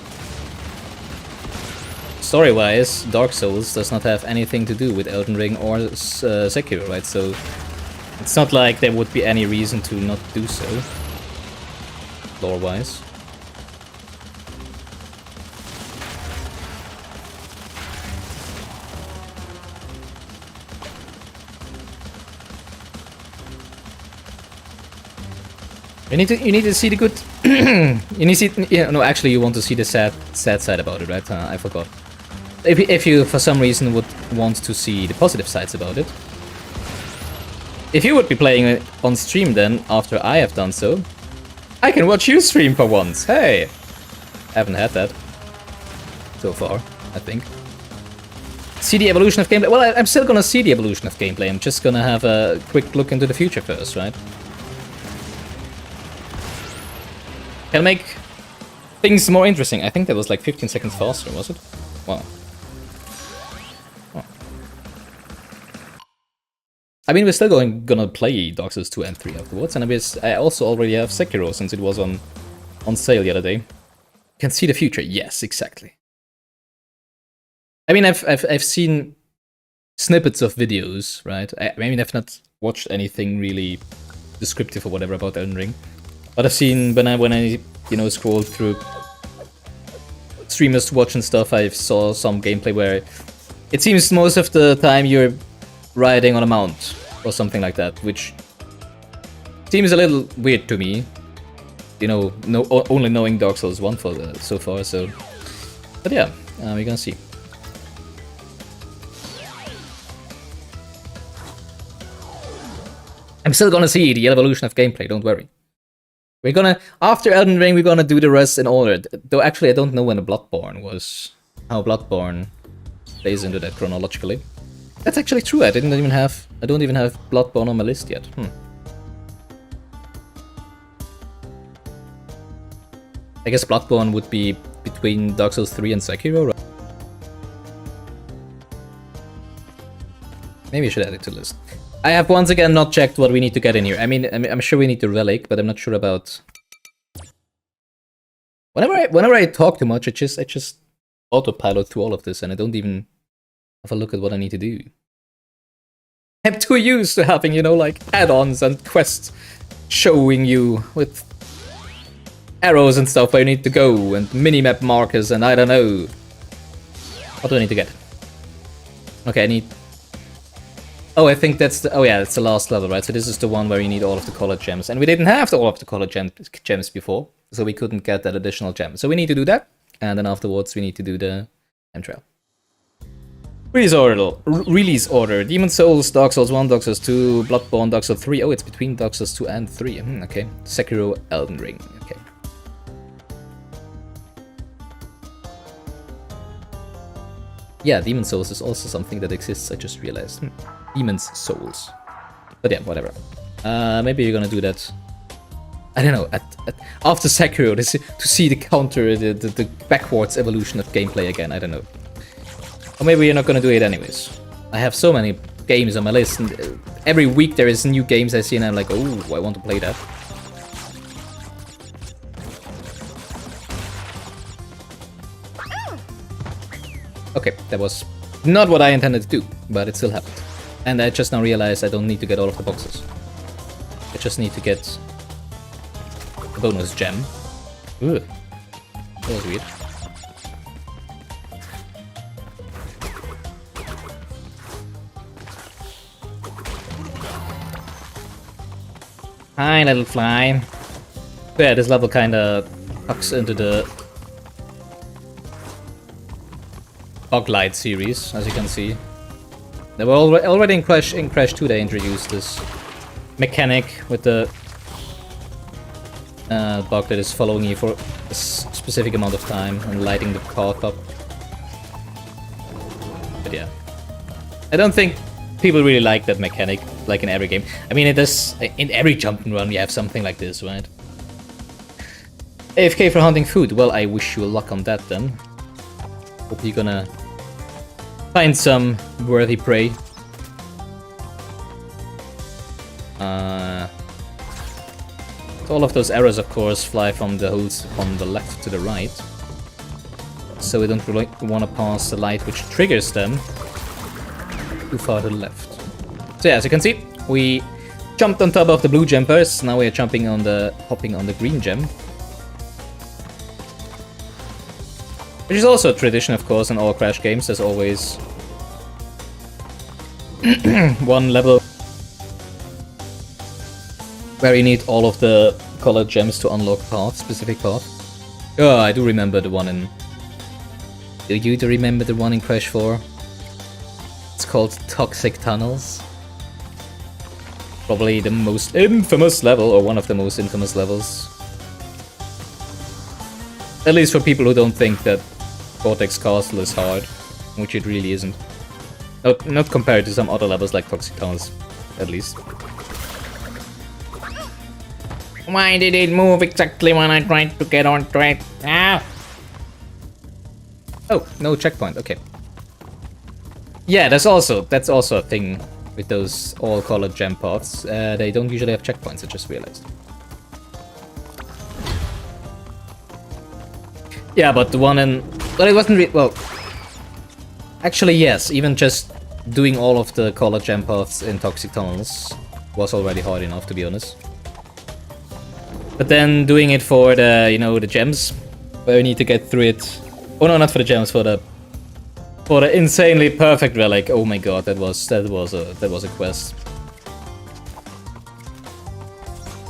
story-wise, Dark Souls does not have anything to do with Elden Ring or Sekiro, right? So it's not like there would be any reason to not do so, lore-wise. You need to see the good. You need to see. Yeah, no, actually, you want to see the sad side about it, right? I forgot. If you for some reason would want to see the positive sides about it, if you would be playing it on stream, then after I have done so, I can watch you stream for once. Hey, haven't had that so far, I think. See the evolution of gameplay. Well, I'm still gonna see the evolution of gameplay. I'm just gonna have a quick look into the future first, right? Can make things more interesting. I think that was like 15 seconds faster, was it? Wow. Oh. I mean, we're still gonna play Dark Souls 2 and 3 afterwards, and I also already have Sekiro since it was on sale the other day. Can see the future. Yes, exactly. I mean, I've seen snippets of videos, right? I mean, I've not watched anything really descriptive or whatever about Elden Ring. But I've seen when I you know scrolled through streamers to watch and stuff, I saw some gameplay where it seems most of the time you're riding on a mount or something like that, which seems a little weird to me. You know, only knowing Dark Souls 1 so far. So, but yeah, we're gonna see. I'm still gonna see the evolution of gameplay. Don't worry. We're gonna, after Elden Ring, we're gonna do the rest in order. Though actually I don't know when the Bloodborne was, how Bloodborne plays into that chronologically. That's actually true, I don't even have Bloodborne on my list yet. I guess Bloodborne would be between Dark Souls 3 and Sekiro, right? Maybe I should add it to the list. I have once again not checked what we need to get in here. I mean, I'm sure we need the relic, but I'm not sure about... Whenever I talk too much, I just autopilot through all of this, and I don't even have a look at what I need to do. I'm too used to having, you know, like, add-ons and quests showing you with arrows and stuff where you need to go, and minimap markers, and I don't know. What do I need to get? Okay, I need... Oh, I think that's the... Oh yeah, it's the last level, right? So this is the one where you need all of the colored gems. And we didn't have all of the colored gems before, so we couldn't get that additional gem. So we need to do that, and then afterwards we need to do the time trial. Release order. Demon's Souls, Dark Souls 1, Dark Souls 2, Bloodborne, Dark Souls 3. Oh, it's between Dark Souls 2 and 3. Okay. Sekiro, Elden Ring. Okay. Yeah, Demon's Souls is also something that exists, I just realized. Demon's Souls. But yeah, whatever. Maybe you're gonna do that. I don't know. After Sekiro, to see the counter, the backwards evolution of gameplay again. I don't know. Or maybe you're not gonna do it anyways. I have so many games on my list, and every week there is new games I see, and I'm like, oh, I want to play that. Okay, that was not what I intended to do, but it still happened. And I just now realized I don't need to get all of the boxes. I just need to get a bonus gem. Ugh. That was weird. Hi, little fly. Yeah, this level kinda tucks into the Lite series, as you can see. They were already in Crash 2 they introduced this mechanic with the bug that is following you for a specific amount of time and lighting the path up. But yeah, I don't think people really like that mechanic, like in every game. I mean, it does in every jump and run. You have something like this, right? AFK for hunting food. Well, I wish you luck on that then. Hope you're gonna find some worthy prey. So all of those arrows, of course, fly from the holes on the left to the right. So we don't really want to pass the light which triggers them too far to the left. So yeah, as you can see, we jumped on top of the blue gem first. Now we are hopping on the green gem. Which is also a tradition, of course, in all Crash games. There's always one level where you need all of the colored gems to unlock specific path. Oh, I do remember the one in... Do you remember the one in Crash 4? It's called Toxic Tunnels. Probably the most infamous level, or one of the most infamous levels. At least for people who don't think that Cortex Castle is hard, which it really isn't. Not compared to some other levels like Toxic Tunnels, at least. Why did it move exactly when I tried to get on track? Ah! Oh, no checkpoint, okay. Yeah, that's also a thing with those all-colored gem paths. They don't usually have checkpoints, I just realized. Yeah, but the one in... But it wasn't well... Actually, yes, even just doing all of the colored gem paths in Toxic Tunnels was already hard enough, to be honest. But then doing it for the, you know, the gems, where you need to get through it... Oh no, not for the gems, for the insanely perfect relic. Oh my god, that was a quest.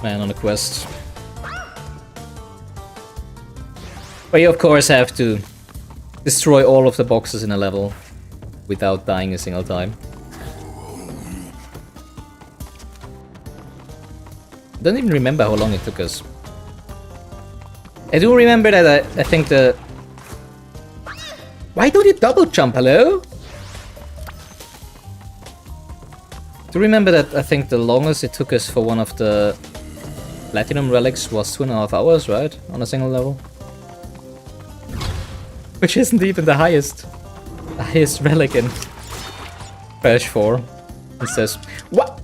Man on a quest. But you of course have to destroy all of the boxes in a level without dying a single time. I don't even remember how long it took us. I do remember that I think the... Why don't you double jump, hello? I do remember that I think the longest it took us for one of the platinum relics was 2.5 hours, right? On a single level. Which isn't even the highest relic in Crash 4. It says, what?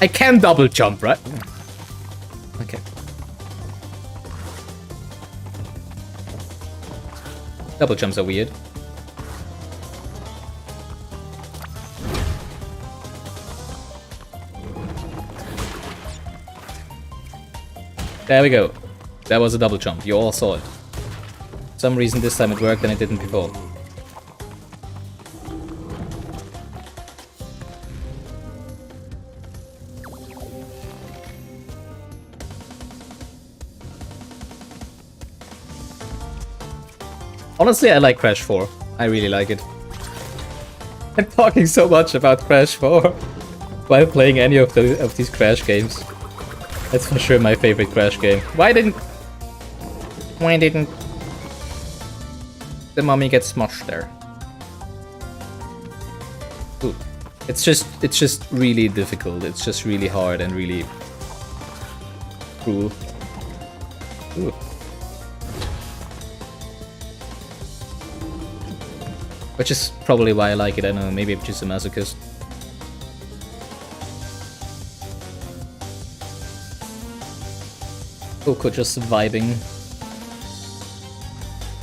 I can double jump, right? Okay. Double jumps are weird. There we go. That was a double jump. You all saw it. For some reason this time it worked and it didn't before. Honestly, I like Crash 4. I really like it. I'm talking so much about Crash 4 while playing any of these Crash games. That's for sure my favorite Crash game. Why didn't the mummy get smushed there? Ooh. It's just really difficult. It's just really hard and really cruel. Ooh. Which is probably why I like it. I don't know, maybe I'm just a masochist. Cool, just vibing.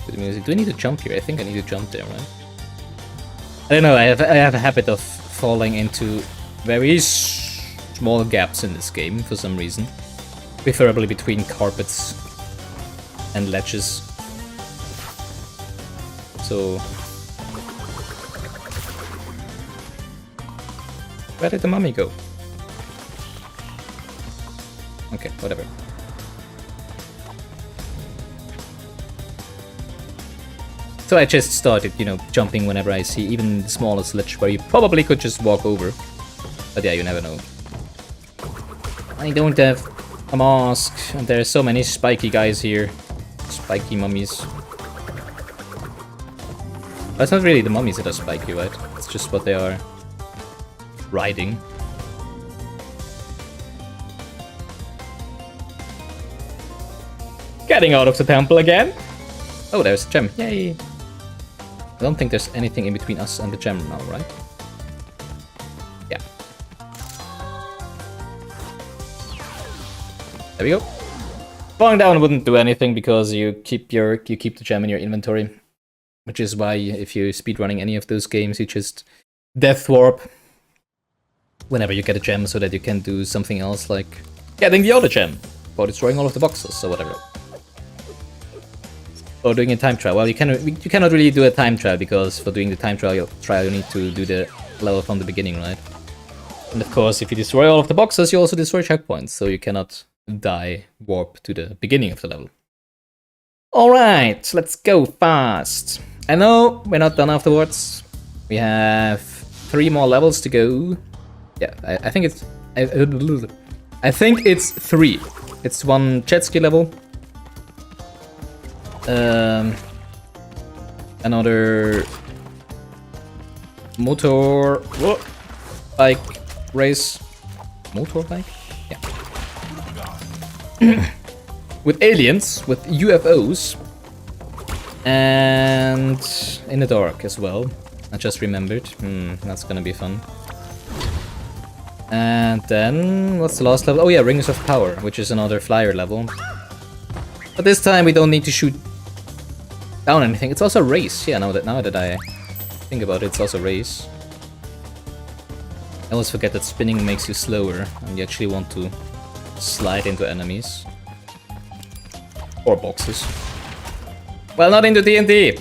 Good music. Do I need to jump here? I think I need to jump there, right? I don't know, I have a habit of falling into very small gaps in this game for some reason. Preferably between carpets and ledges. So... where did the mummy go? Okay, whatever. So I just started, you know, jumping whenever I see even the smallest ledge where you probably could just walk over. But yeah, you never know. I don't have a mask, and there are so many spiky guys here. Spiky mummies. But it's not really the mummies that are spiky, right? It's just what they are riding. Getting out of the temple again. Oh, there's a gem. Yay! I don't think there's anything in between us and the gem now, right? Yeah. There we go. Falling down wouldn't do anything because you keep the gem in your inventory, which is why if you're speedrunning any of those games, you just death warp whenever you get a gem so that you can do something else like getting the other gem or destroying all of the boxes or whatever. Or doing a time trial. Well, you cannot really do a time trial because for doing the time trial you need to do the level from the beginning, right? And of course, if you destroy all of the boxes, you also destroy checkpoints, so you cannot die warp to the beginning of the level. Alright, let's go fast. I know we're not done afterwards. We have 3 more levels to go. Yeah, I think it's... I think it's 3. It's 1 jet ski level. Another motor bike race. Motorbike? Yeah. With aliens, with UFOs, and in the dark as well. I just remembered. That's gonna be fun. And then what's the last level? Oh yeah, Rings of Power, which is another flyer level. But this time we don't need to shoot down anything. It's also a race. Yeah, now that I think about it, it's also a race. I always forget that spinning makes you slower and you actually want to slide into enemies. Or boxes. Well, not into TNT!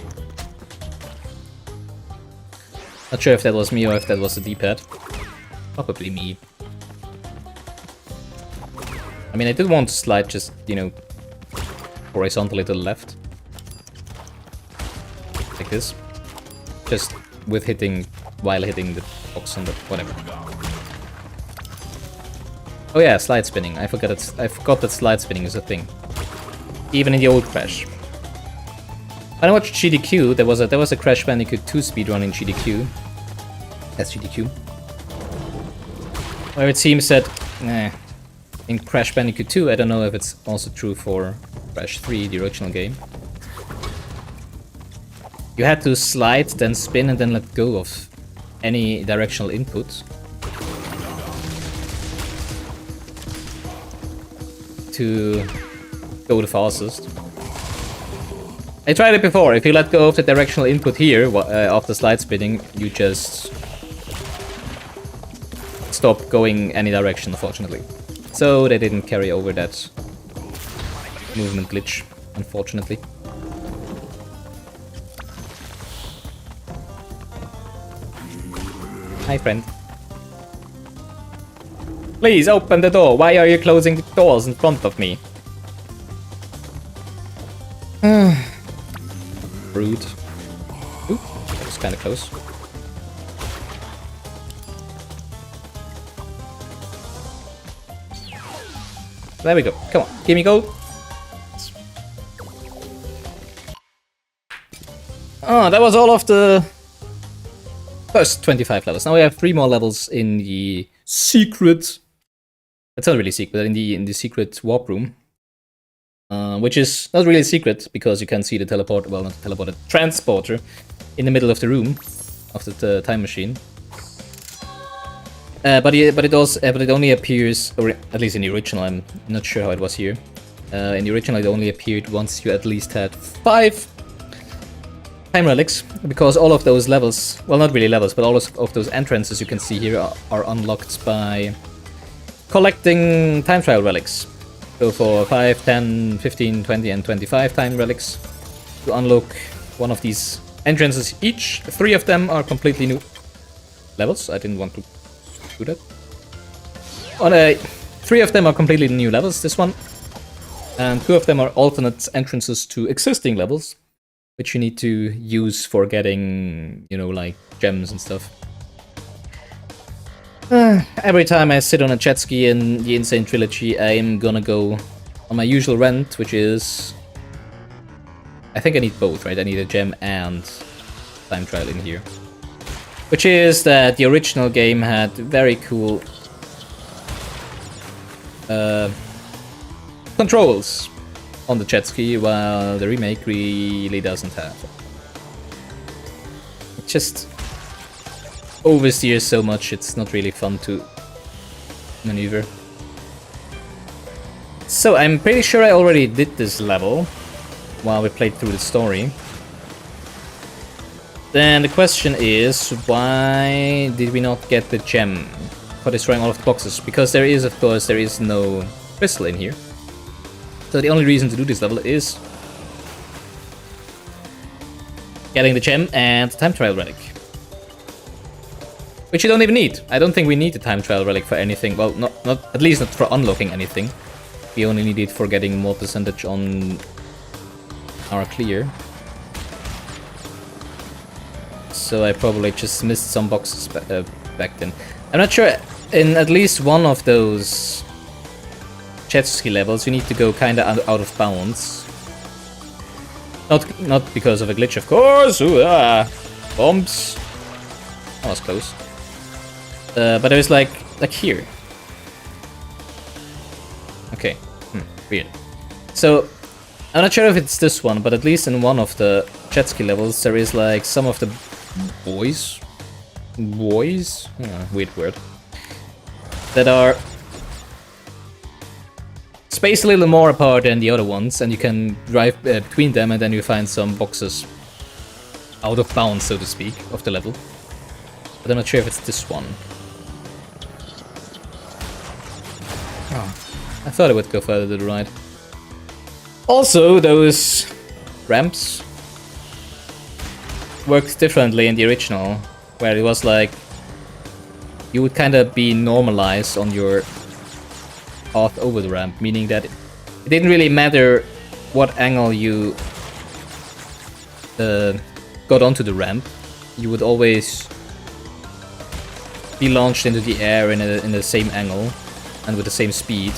Not sure if that was me or if that was the D-pad. Probably me. I mean, I did want to slide just, you know, horizontally to the left. Like this. Just with while hitting the box and the whatever. Oh yeah, slide spinning. I forgot that slide spinning is a thing. Even in the old Crash. When I watched GDQ, there was a Crash Bandicoot 2 speedrun in GDQ. That's GDQ. Where it seems that in Crash Bandicoot 2, I don't know if it's also true for Crash 3, the original game. You had to slide, then spin, and then let go of any directional input. To go the fastest. I tried it before. If you let go of the directional input here after slide spinning, you just stop going any direction, unfortunately. So they didn't carry over that movement glitch, unfortunately. Hi, friend. Please open the door. Why are you closing the doors in front of me? Rude. Ooh, that was kind of close. There we go. Come on, give me gold. Oh, that was all of the First 25 levels. Now we have 3 more levels in the secret. It's not really secret, in the secret warp room. Which is not really secret because you can see the teleport, well, not the teleporter, transporter in the middle of the room of the time machine. But it only appears, or at least in the original. I'm not sure how it was here. In the original, it only appeared once you at least had 5 time relics, because all of those levels, well, not really levels, but all of those entrances you can see here are unlocked by collecting time trial relics. So for 5, 10, 15, 20, and 25 time relics, to unlock one of these entrances each. 3 of them are completely new levels. I didn't want to do that. 3 of them are completely new levels, this one. And 2 of them are alternate entrances to existing levels, which you need to use for getting, you know, like gems and stuff. Every time I sit on a jet ski in the N.Sane Trilogy, I'm gonna go on my usual rant, which is... I think I need both, right? I need a gem and time trial in here. Which is that the original game had very cool controls on the jet ski, while the remake really doesn't have. It just oversteers so much, it's not really fun to maneuver. So I'm pretty sure I already did this level while we played through the story. Then the question is, why did we not get the gem for destroying all of the boxes? Because there is, of course, there is no crystal in here. So the only reason to do this level is getting the gem and the time trial relic. Which you don't even need. I don't think we need the time trial relic for anything. Well, not at least not for unlocking anything. We only need it for getting more percentage on our clear. So I probably just missed some boxes back then. I'm not sure. In at least one of those jet ski levels, you need to go kind of out of bounds. Not because of a glitch, of course. Ooh, bombs. That was close. But it was like here. Okay, weird. So I'm not sure if it's this one, but at least in one of the jet ski levels, there is like some of the boys, weird word, that are spaced a little more apart than the other ones, and you can drive between them, and then you find some boxes out of bounds, so to speak, of the level. But I'm not sure if it's this one. Oh, I thought it would go further to the right. Also, those ramps worked differently in the original, where it was like you would kind of be normalized on your path over the ramp, meaning that it didn't really matter what angle you got onto the ramp. You would always be launched into the air in the same angle and with the same speed,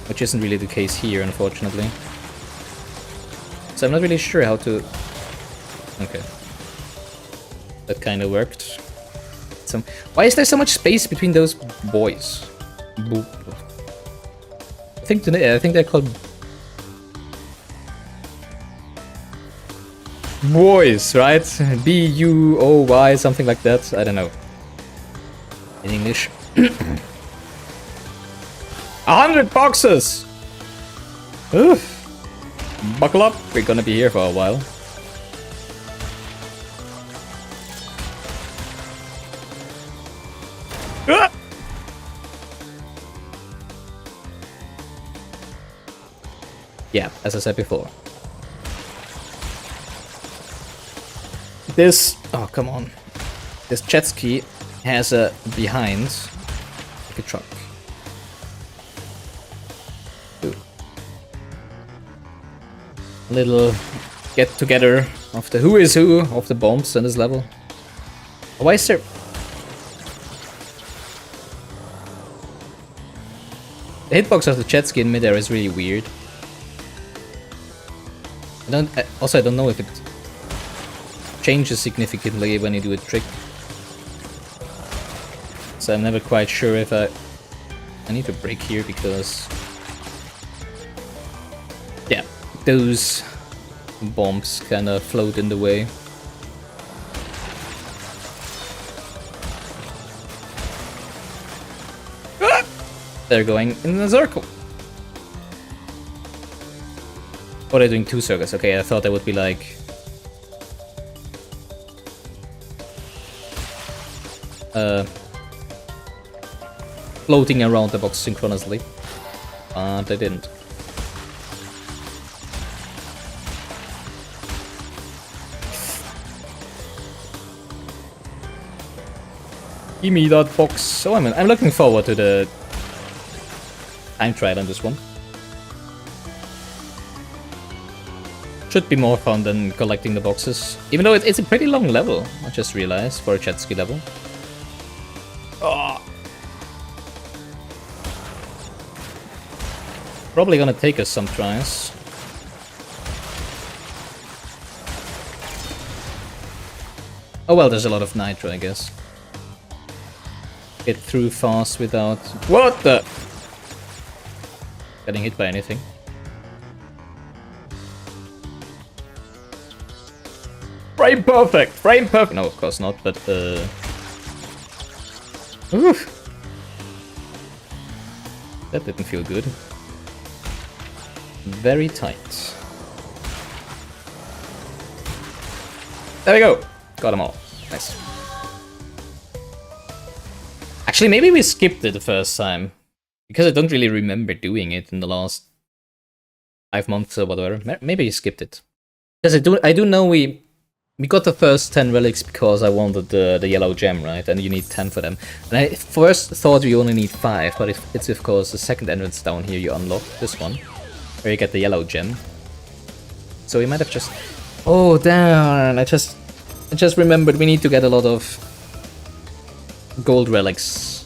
which isn't really the case here, unfortunately. So I'm not really sure how to... Okay. That kind of worked. Why is there so much space between those boys? Boop. I think they're called boys, right? B-U-O-Y, something like that. I don't know. In English. 100 boxes! Oof. Buckle up, we're gonna be here for a while. Ah! Yeah, as I said before. This... Oh, come on. This jet ski has a behind, like a truck. Ooh. A little get-together of the who is who of the bombs in this level. Why is there... The hitbox of the jet ski in midair is really weird. I don't know if it changes significantly when you do a trick. So I'm never quite sure if I need to break here because... yeah, those bombs kind of float in the way. Ah! They're going in a circle. Oh, they're doing 2 circles. Okay, I thought that would be like... floating around the box synchronously. But they didn't. Give me that box. So I'm looking forward to the time trial on this one. Should be more fun than collecting the boxes. Even though it's a pretty long level, I just realized, for a jet ski level. Oh. Probably gonna take us some tries. Oh well, there's a lot of nitro, I guess. Get through fast without... What the... getting hit by anything. Frame perfect! Frame perfect! No, of course not, but oof. That didn't feel good. Very tight. There we go! Got them all. Nice. Actually, maybe we skipped it the first time. Because I don't really remember doing it in the last 5 months or whatever. Maybe we skipped it. Because I do know we got the first 10 relics because I wanted the yellow gem, right? And you need 10 for them. And I first thought you only need 5, but it's of course the second entrance down here you unlock this one. Where you get the yellow gem. So we might have just... Oh damn, I just remembered we need to get a lot of gold relics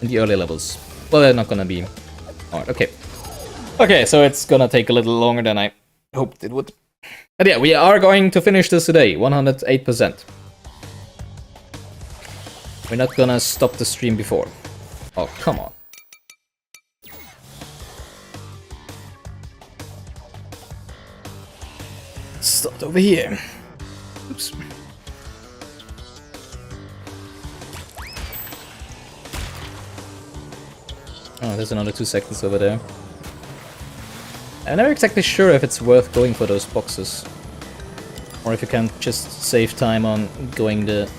in the early levels. Well, they're not gonna be... Alright, okay. Okay, so it's gonna take a little longer than I hoped it would. But yeah, we are going to finish this today, 108%. We're not gonna stop the stream before. Oh, come on. Start over here. Oops. Oh, there's another 2 seconds over there. I'm never exactly sure if it's worth going for those boxes. Or if you can just save time on going the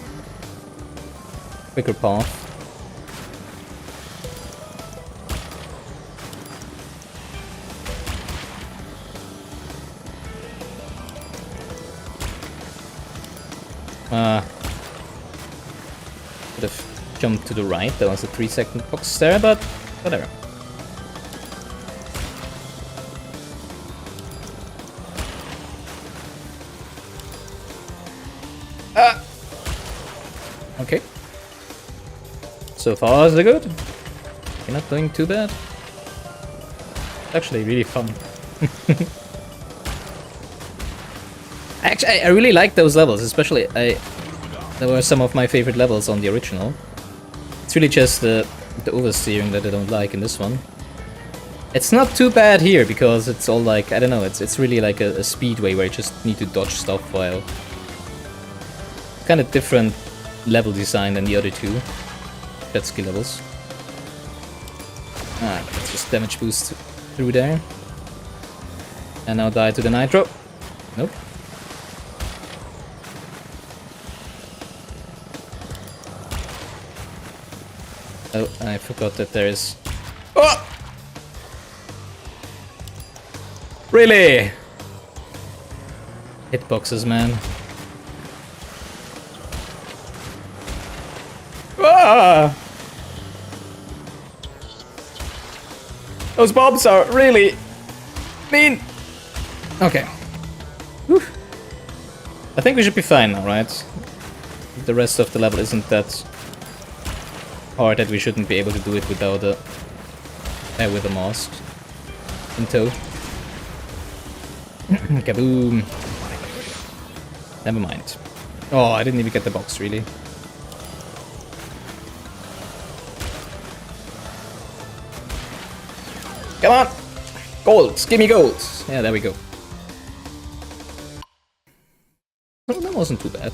quicker path. Could have jumped to the right, there was a 3-second box there, but whatever. Okay. So far, so good. You're not doing too bad. It's actually really fun. Actually, I really like those levels, especially they were some of my favorite levels on the original. It's really just the oversteering that I don't like in this one. It's not too bad here because it's all like, I don't know, it's really like a speedway where you just need to dodge stuff while... Kind of different level design than the other 2 jet ski levels. Alright, let's just damage boost through there. And now die to the nitro. Nope. Oh, I forgot that there is... Oh! Really? Hitboxes, man. Ah! Those bombs are really mean. Okay. Whew. I think we should be fine now, right? The rest of the level isn't that hard that we shouldn't be able to do it without a with a mask in tow. Kaboom! Never mind. Oh, I didn't even get the box, really. Come on! Gold! Give me gold! Yeah, there we go. Well, that wasn't too bad.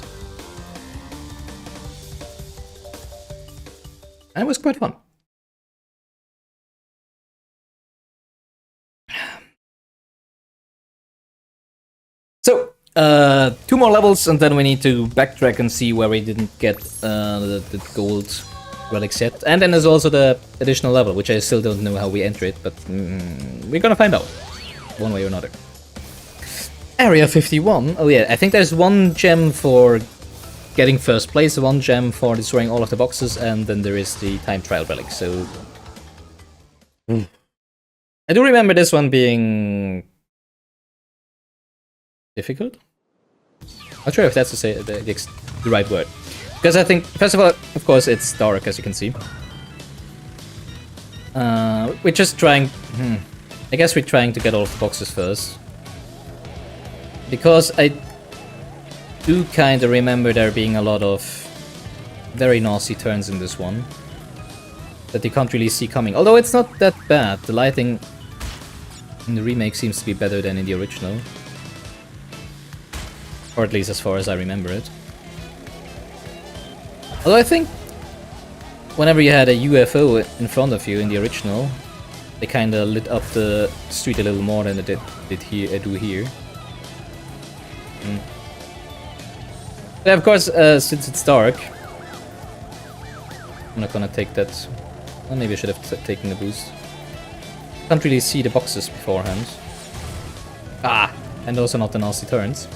And it was quite fun. So, 2 more levels, and then we need to backtrack and see where we didn't get the gold relic set. And then there's also the additional level, which I still don't know how we enter it, but we're gonna find out, one way or another. Area 51. Oh yeah, I think there's 1 gem for getting first place, 1 gem for destroying all of the boxes, and then there is the time trial relic, so... I do remember this one being... difficult? Not sure if that's to say the right word. Because I think, first of all, of course, it's dark, as you can see. We're just trying... I guess we're trying to get all of the boxes first. Because I do kind of remember there being a lot of very nasty turns in this one that you can't really see coming. Although it's not that bad. The lighting in the remake seems to be better than in the original. Or at least as far as I remember it. Although I think whenever you had a UFO in front of you in the original, they kind of lit up the street a little more than they do here. But of course, since it's dark, I'm not gonna take that. Well, maybe I should have taken the boost. Can't really see the boxes beforehand. And also not the nasty turns.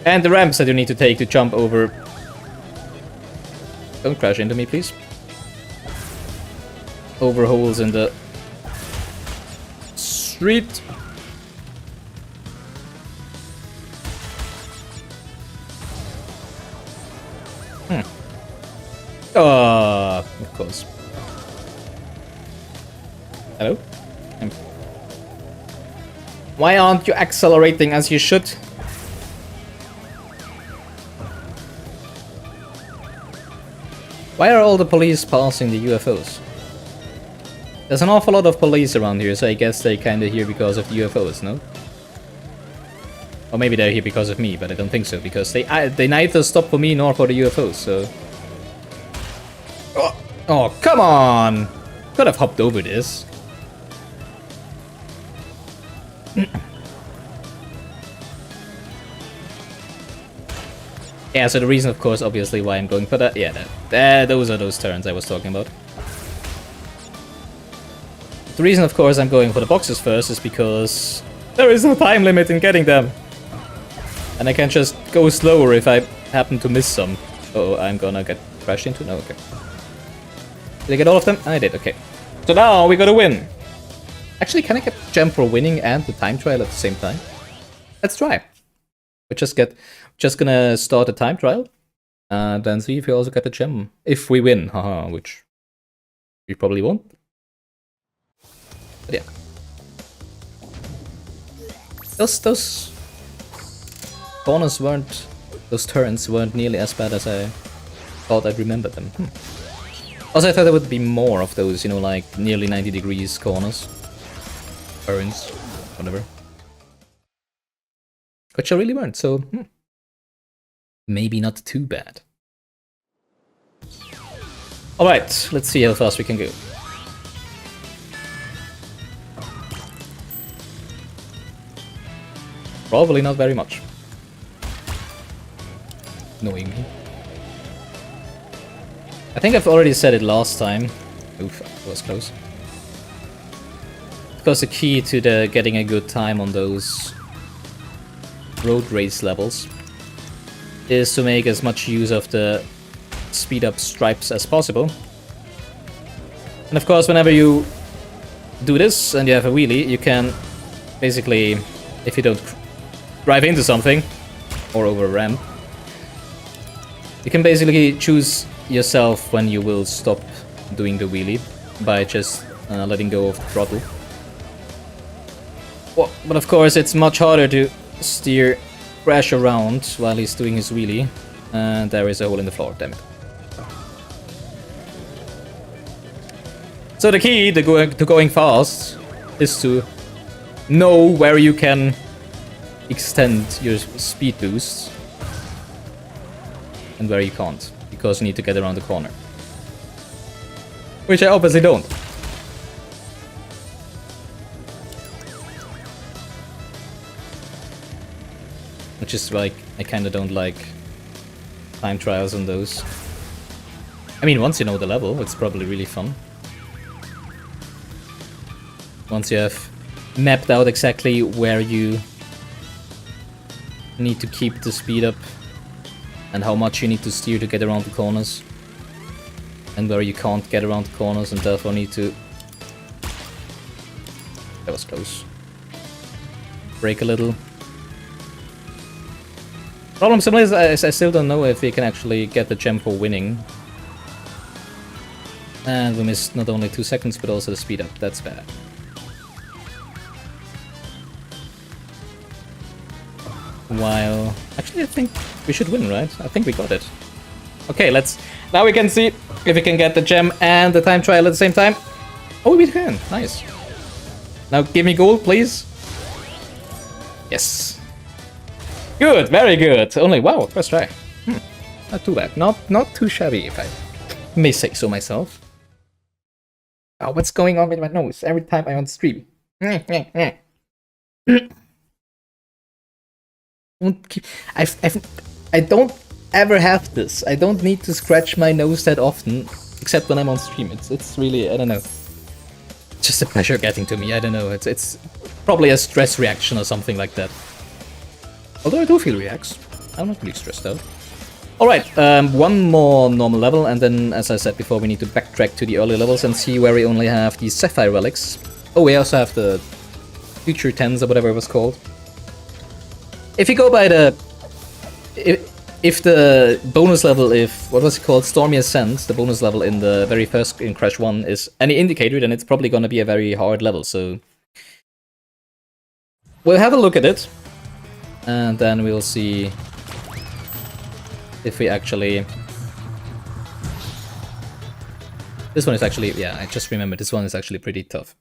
And the ramps that you need to take to jump over. Don't crash into me, please. Over holes in the street. Of course. Hello? Why aren't you accelerating as you should? Why are all the police passing the UFOs? There's an awful lot of police around here, so I guess they're kinda here because of the UFOs, no? Or maybe they're here because of me, but I don't think so, because they neither stop for me nor for the UFOs, so... Oh, come on! Could have hopped over this. Yeah, so the reason, of course, obviously why I'm going for that, yeah, those are those turns I was talking about. The reason, of course, I'm going for the boxes first is because there is no time limit in getting them. And I can just go slower if I happen to miss some. Oh, I'm gonna get crashed into? No, okay. Did I get all of them? I did, okay. So now we gotta win. Actually, can I get gem for winning and the time trial at the same time? Let's try. We just gonna start a time trial, and then see if we also get a gem. If we win, haha, which we probably won't. But yeah. Those corners weren't, those turns weren't nearly as bad as I thought I'd remember them. Also, I thought there would be more of those, you know, like nearly 90 degrees corners. Turns, whatever. Which I really weren't, so maybe not too bad. Alright, let's see how fast we can go. Probably not very much. Knowing me. I think I've already said it last time. Oof, that was close. Because the key to getting a good time on those road race levels is to make as much use of the speed up stripes as possible. And of course, whenever you do this and you have a wheelie, you can basically, if you don't drive into something or over a ramp, you can basically choose yourself when you will stop doing the wheelie by just letting go of the throttle. Well, but of course, it's much harder to steer Crash around while he's doing his wheelie. And there is a hole in the floor, damn it. So the key to going fast is to know where you can extend your speed boost and where you can't, because you need to get around the corner. Which I obviously don't. Which is like, I kinda don't like time trials on those. I mean, once you know the level, it's probably really fun. Once you have mapped out exactly where you need to keep the speed up and how much you need to steer to get around the corners, and where you can't get around the corners and therefore need to... That was close. Brake a little. Problem simply is I still don't know if we can actually get the gem for winning. And we missed not only 2 seconds but also the speed up. That's bad. While... Actually, I think we should win, right? I think we got it. Okay, let's... Now we can see if we can get the gem and the time trial at the same time. Oh, we can. Nice. Now give me gold, please. Yes. Good, very good. Only, wow, first try. Not too bad. Not too shabby, if I may say so myself. Oh, what's going on with my nose every time I'm on stream? I don't ever have this. I don't need to scratch my nose that often, except when I'm on stream. It's really, I don't know. It's just a pleasure getting to me. I don't know. It's probably a stress reaction or something like that. Although I do feel reacts. I'm not really stressed out. Alright, one more normal level, and then, as I said before, we need to backtrack to the early levels and see where we only have the Sapphire Relics. Oh, we also have the Future 10s or whatever it was called. If you go by the... If the bonus level, what was it called? Stormy Ascent, the bonus level in the very first, in Crash 1, is any indicator, then it's probably gonna be a very hard level, so... We'll have a look at it. And then we'll see if we actually... This one is actually... Yeah, I just remembered, this one is actually pretty tough.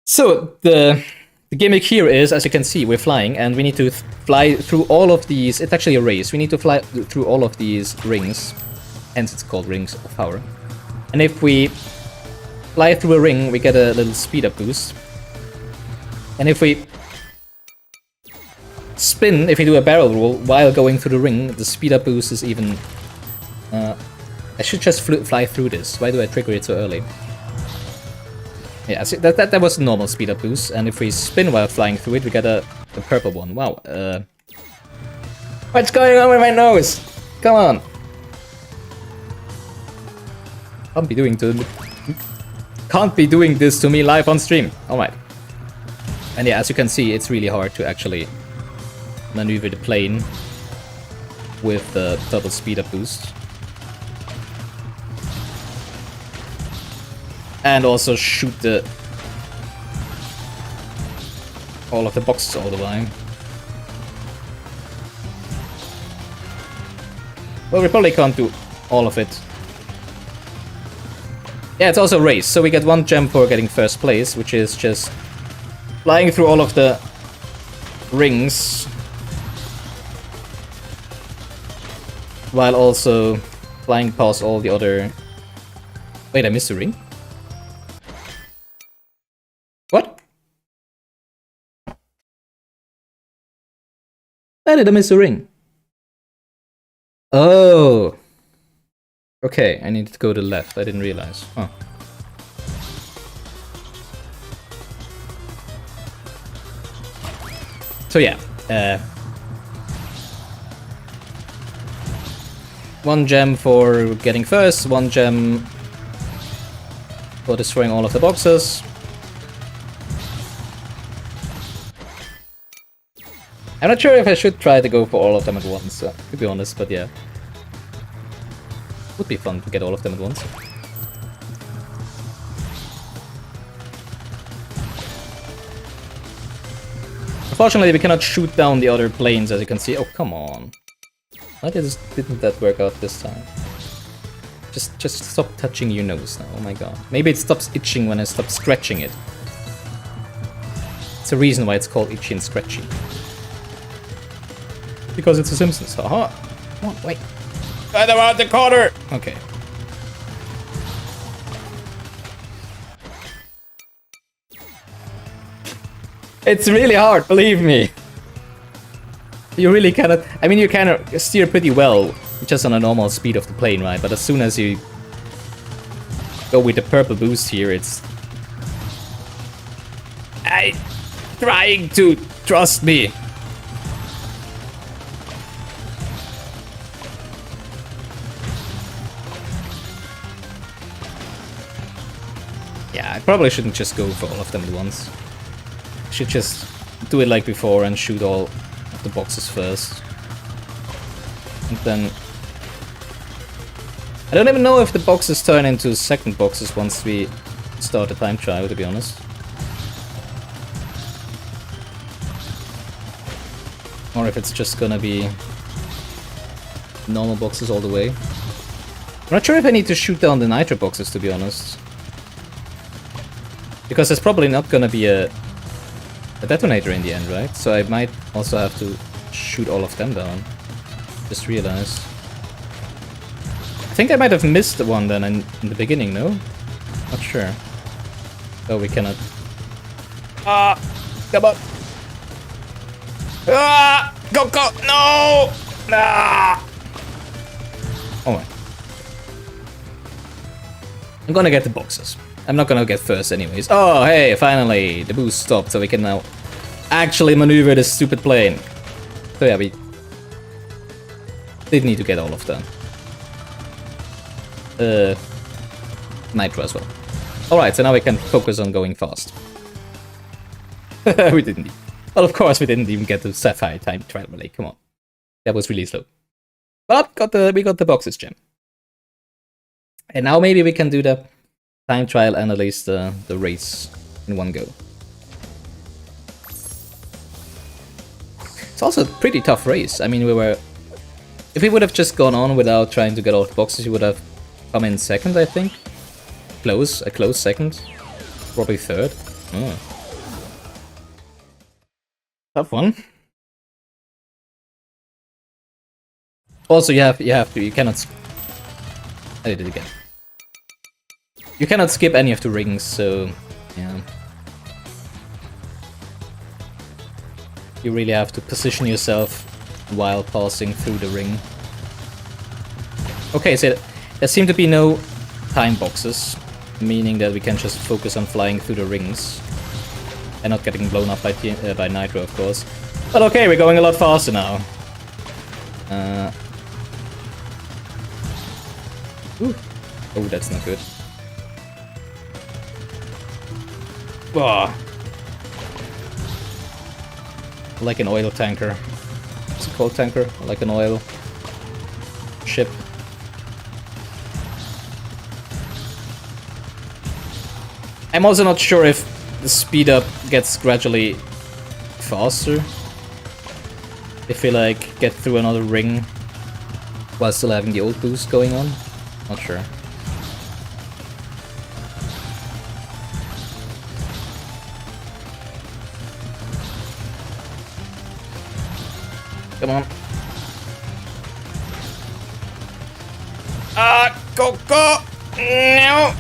So, the gimmick here is, as you can see, we're flying, and we need to fly through all of these... It's actually a race. We need to fly through all of these rings. Hence it's called Rings of Power. And if we fly through a ring, we get a little speed up boost. And if we spin, if we do a barrel roll while going through the ring, the speed up boost is even... I should just fly through this. Why do I trigger it so early? Yeah, see, that was a normal speed up boost, and if we spin while flying through it, we get a purple one. Wow. What's going on with my nose? Come on. Can't be doing this to me live on stream. Alright. And yeah, as you can see, it's really hard to actually maneuver the plane with the double speed up boost. And also shoot all of the boxes all the time. Well, we probably can't do all of it. Yeah, it's also a race, so we get 1 gem for getting first place, which is just flying through all of the rings while also flying past all the other... Wait, I missed a ring? What? Why did I miss a ring? Oh! Okay, I needed to go to the left, I didn't realize. Huh. So yeah, 1 gem for getting first, 1 gem for destroying all of the boxes. I'm not sure if I should try to go for all of them at once, to be honest, but yeah. Would be fun to get all of them at once. Unfortunately, we cannot shoot down the other planes, as you can see. Oh, come on. Why didn't that work out this time? Just stop touching your nose now, oh my god. Maybe it stops itching when I stop scratching it. It's a reason why it's called itchy and scratchy. Because it's a Simpsons, haha. Come on, wait. Get around the corner! Okay. It's really hard, believe me. You really cannot... I mean, you can steer pretty well, just on a normal speed of the plane, right? But as soon as you go with the purple boost here, it's... I'm trying to... Trust me. Yeah, I probably shouldn't just go for all of them at once. Should just do it like before and shoot all of the boxes first. And then... I don't even know if the boxes turn into second boxes once we start the time trial, to be honest. Or if it's just gonna be normal boxes all the way. I'm not sure if I need to shoot down the nitro boxes, to be honest. Because there's probably not gonna be a detonator in the end, right? So I might also have to shoot all of them down. Just realized. I think I might have missed the one then in the beginning, no? Not sure. Oh, we cannot. Ah! Come on! Ah! Go, go! No! Ah! Oh my. I'm gonna get the boxes. I'm not gonna get first anyways. Oh, hey, finally! The boost stopped, so we can now actually maneuver this stupid plane. So yeah, we did need to get all of them. Nitro as well. Alright, so now we can focus on going fast. We didn't. Well, of course we didn't even get the Sapphire time trial relay. Come on. That was really slow. But we got the boxes gem. And now maybe we can do the time trial and at least the race in one go. It's also a pretty tough race. I mean, if we would have just gone on without trying to get all the boxes, we would have come in second, I think. A close second. Probably third. Oh. Tough one. Also, you cannot... I did it again. You cannot skip any of the rings, so... yeah. You really have to position yourself while passing through the ring. Okay, so there seem to be no time boxes, meaning that we can just focus on flying through the rings. And not getting blown up by Nitro, of course. But okay, we're going a lot faster now. Ooh. Oh, that's not good. Oh. Like an oil tanker. What's it called, tanker? Like an oil ship. I'm also not sure if the speed up gets gradually faster if we like get through another ring while still having the old boost going on. Not sure. Come on. Go, go! No!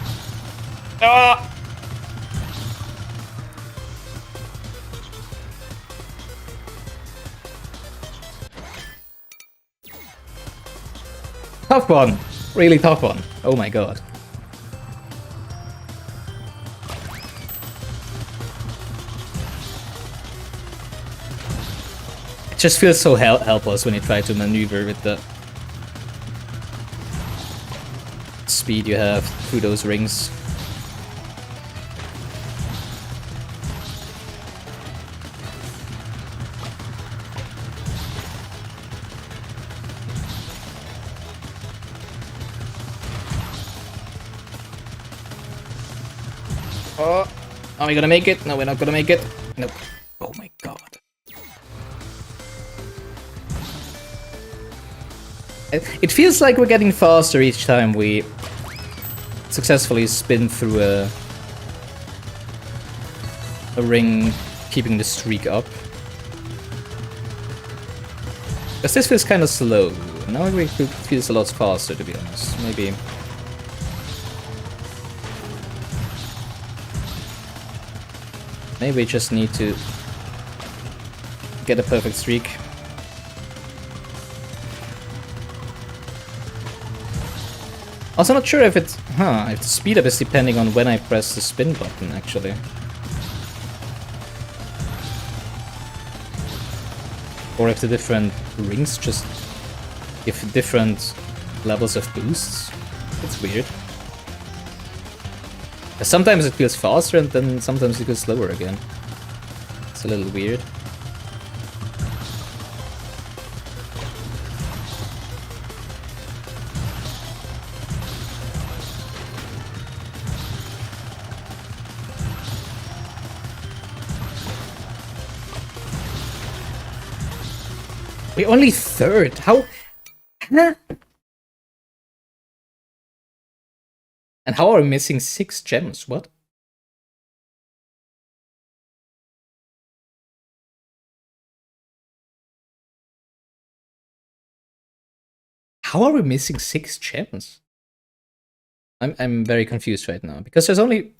Tough one. Really tough one. Oh my god. It just feels so helpless when you try to maneuver with the speed you have through those rings. Oh, are we gonna make it? No, we're not gonna make it. Nope. Oh my god. It feels like we're getting faster each time we successfully spin through a ring, keeping the streak up. Because this feels kind of slow. Now it feels a lot faster, to be honest. Maybe... Maybe we just need to get a perfect streak. Also not sure if it's... if the speed up is depending on when I press the spin button, actually. Or if the different rings just give different levels of boosts. It's weird. Sometimes it feels faster and then sometimes it feels slower again. It's a little weird. We're only third. How? And how are we missing 6 gems? What? How are we missing 6 gems? I'm very confused right now because there's only...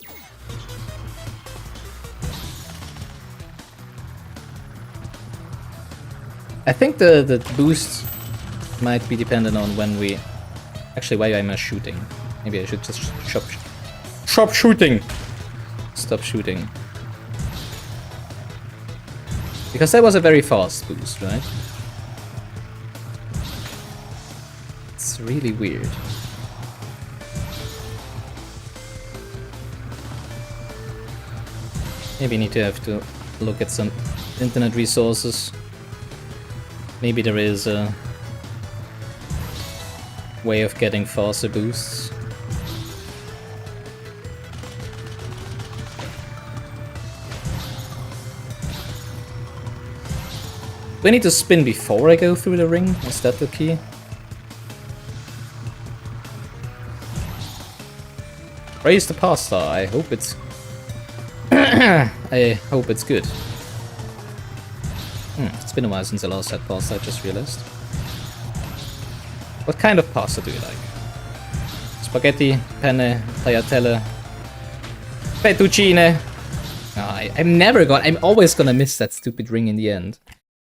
I think the boost might be dependent on when we... Actually, why am I shooting? Maybe I should just stop shooting! Stop shooting. Because that was a very fast boost, right? It's really weird. Maybe need to have to look at some internet resources. Maybe there is a way of getting faster boosts. Do I need to spin before I go through the ring? Is that the key? Raise the pasta. I hope it's... I hope it's good. It's been a while since I last had pasta, I just realized. What kind of pasta do you like? Spaghetti, penne, tagliatelle, fettuccine. I'm always gonna miss that stupid ring in the end.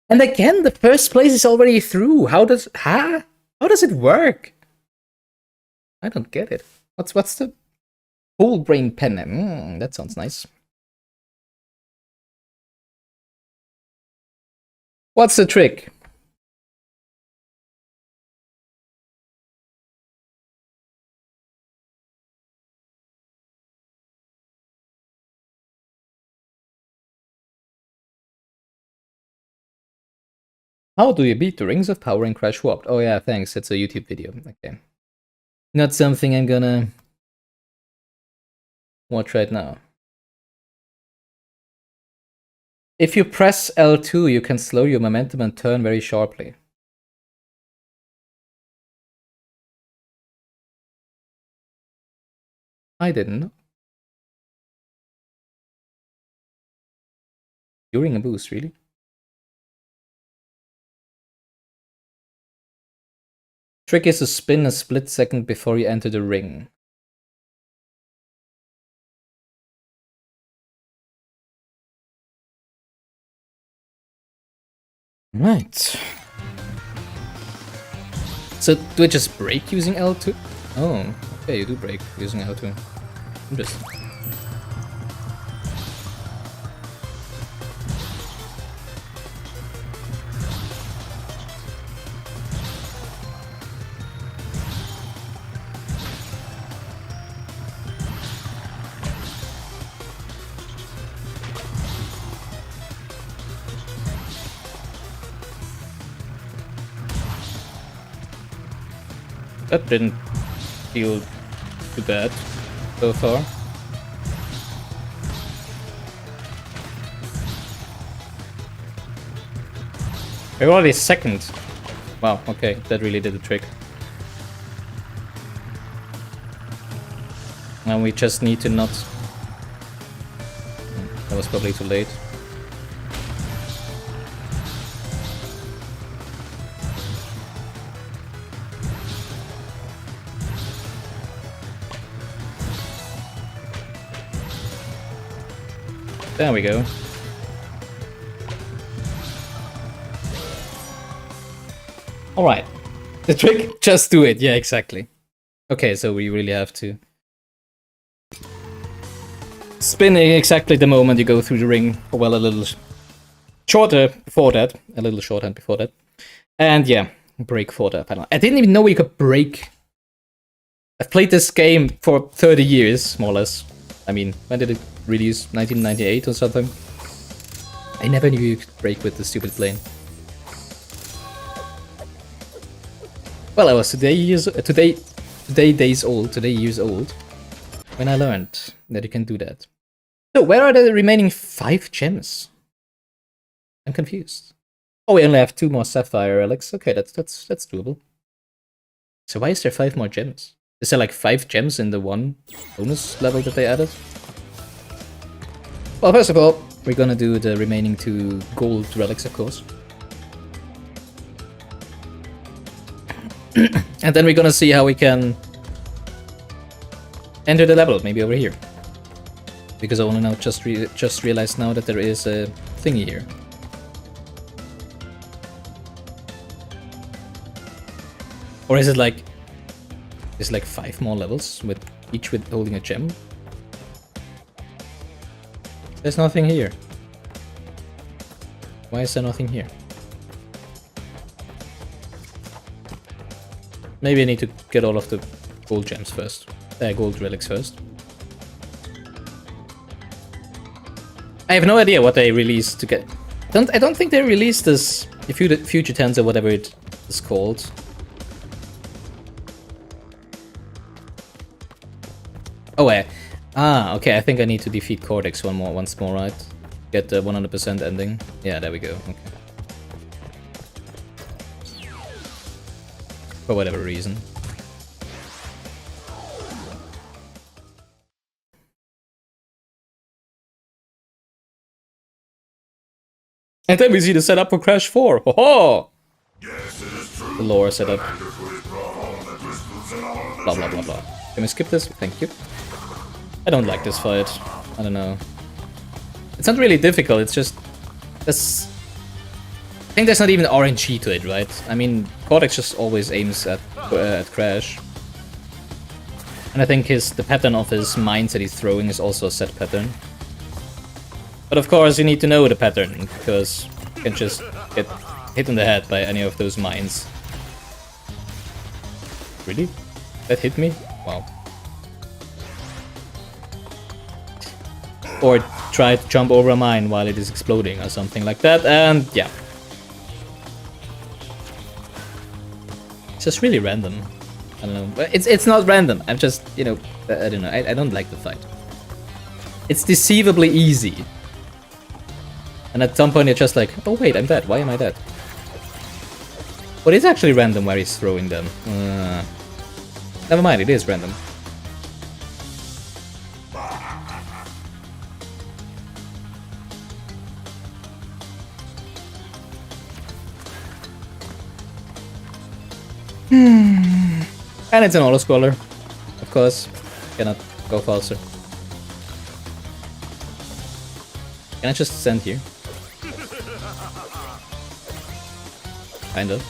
And again, the first place is already through. How does it work? I don't get it. What's the whole grain penne? That sounds nice. What's the trick? How do you beat the Rings of Power in Crash Warped? Oh yeah, thanks, it's a YouTube video. Okay. Not something I'm gonna watch right now. If you press L2, you can slow your momentum and turn very sharply. I didn't know. During a boost, really? Trick is to spin a split second before you enter the ring. Right. So, do I just brake using L2? Oh, okay, you do brake using L2. Interesting. That didn't feel too bad so far. We're already second. Wow, okay, that really did the trick. And we just need to not... That was probably too late. There we go. Alright. The trick, just do it. Yeah, exactly. Okay, so we really have to spin exactly the moment you go through the ring. Well, a little shorter before that. A little shorthand before that. And yeah, break for the panel. I didn't even know you could break. I've played this game for 30 years, more or less. I mean, when did it release? 1998 or something? I never knew you could break with the stupid plane. Well, I was today years old when I learned that you can do that. So where are the remaining 5 gems? I'm confused. Oh, we only have 2 more sapphire relics. Okay, that's doable. So why is there 5 more gems? Is there like 5 gems in the one bonus level that they added? Well, first of all, we're gonna do the remaining 2 gold relics, of course. And then we're gonna see how we can enter the level, maybe over here. Because I only now just realized now that there is a thingy here. Or is it like... There's like 5 more levels, with each with holding a gem? There's nothing here. Why is there nothing here? Maybe I need to get all of the gold gems first. Gold relics first. I have no idea what they released to get... I don't think they released this... Future Tense or whatever it is called. Oh, wait. Ah, okay, I think I need to defeat Cortex once more, right? Get the 100% ending. Yeah, there we go. Okay. For whatever reason. And then we see the setup for Crash 4. Ho ho! The lore setup. Blah blah blah blah. Can we skip this? Thank you. I don't like this fight. I don't know. It's not really difficult, it's just... This... I think there's not even RNG to it, right? I mean, Cortex just always aims at Crash. And I think the pattern of his mines that he's throwing is also a set pattern. But of course you need to know the pattern, because you can just get hit in the head by any of those mines. Really? That hit me? Wow. Or try to jump over a mine while it is exploding or something like that, and yeah. It's just really random. I don't know. But it's not random. I'm just, you know, I don't know. I don't like the fight. It's deceivably easy. And at some point you're just like, oh wait, I'm dead. Why am I dead? But it's actually random where he's throwing them. Never mind, it is random. And it's an auto-scroller, of course. Cannot go faster. Can I just stand here? Kind of.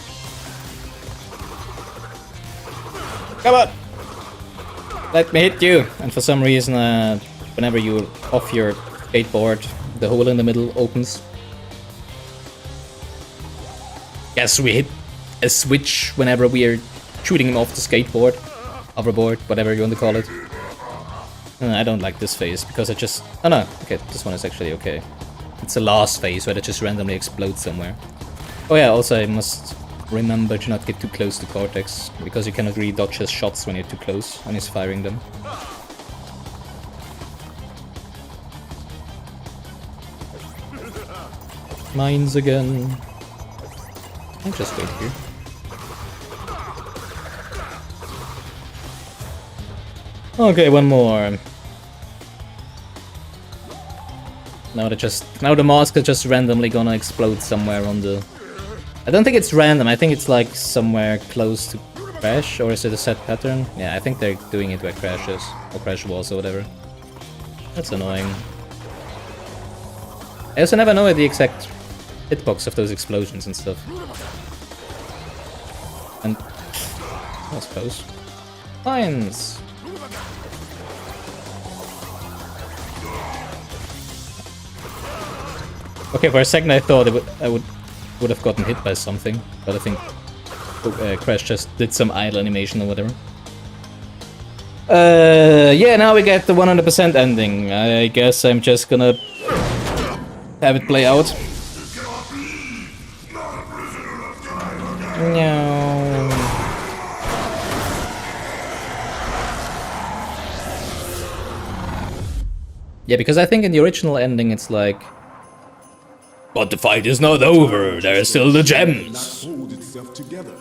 Come on! Let me hit you! And for some reason, whenever you're off your skateboard, the hole in the middle opens. Guess we hit a switch whenever we are shooting him off the skateboard, hoverboard, whatever you want to call it. I don't like this phase because it just... Oh no, okay, this one is actually okay. It's the last phase where it just randomly explodes somewhere. Oh yeah, also I must remember to not get too close to Cortex, because you cannot really dodge his shots when you're too close, when he's firing them. Mines again. I'll just wait here. Okay, one more. Now the mask is just randomly gonna explode somewhere on the... I don't think it's random, I think it's like somewhere close to Crash, or is it a set pattern? Yeah, I think they're doing it where Crash is, or Crash was, or whatever. That's annoying. I also never know the exact hitbox of those explosions and stuff. And... I suppose. Mines! Okay, for a second I thought I would have gotten hit by something, but I think Crash just did some idle animation or whatever. Yeah, now we get the 100% ending. I guess I'm just gonna have it play out. No. Yeah, because I think in the original ending it's like, but the fight is not over, there are still the gems. Not hold itself together.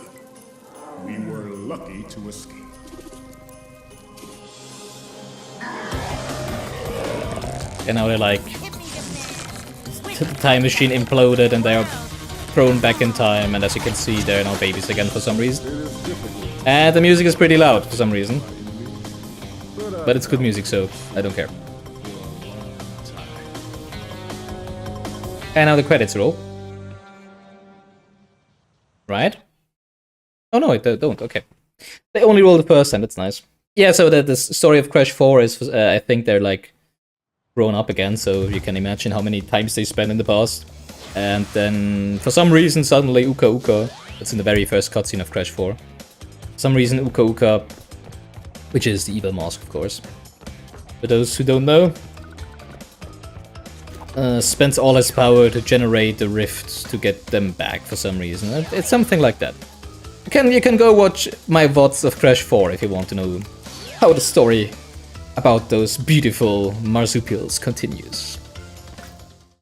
We were lucky to escape. And now they're like, the time machine imploded and they are thrown back in time, and as you can see they're now babies again for some reason. And the music is pretty loud for some reason. But it's good music, so I don't care. And now the credits roll. Right? Oh no, they don't, okay. They only roll the first time, that's nice. Yeah, so the story of Crash 4 is, I think they're like grown up again, so you can imagine how many times they spent in the past. And then, for some reason, suddenly Uka Uka, that's in the very first cutscene of Crash 4. For some reason Uka Uka, which is the evil mask of course, for those who don't know, spends all his power to generate the rifts to get them back for some reason. It's something like that. You can go watch my VODs of Crash 4 if you want to know how the story about those beautiful marsupials continues.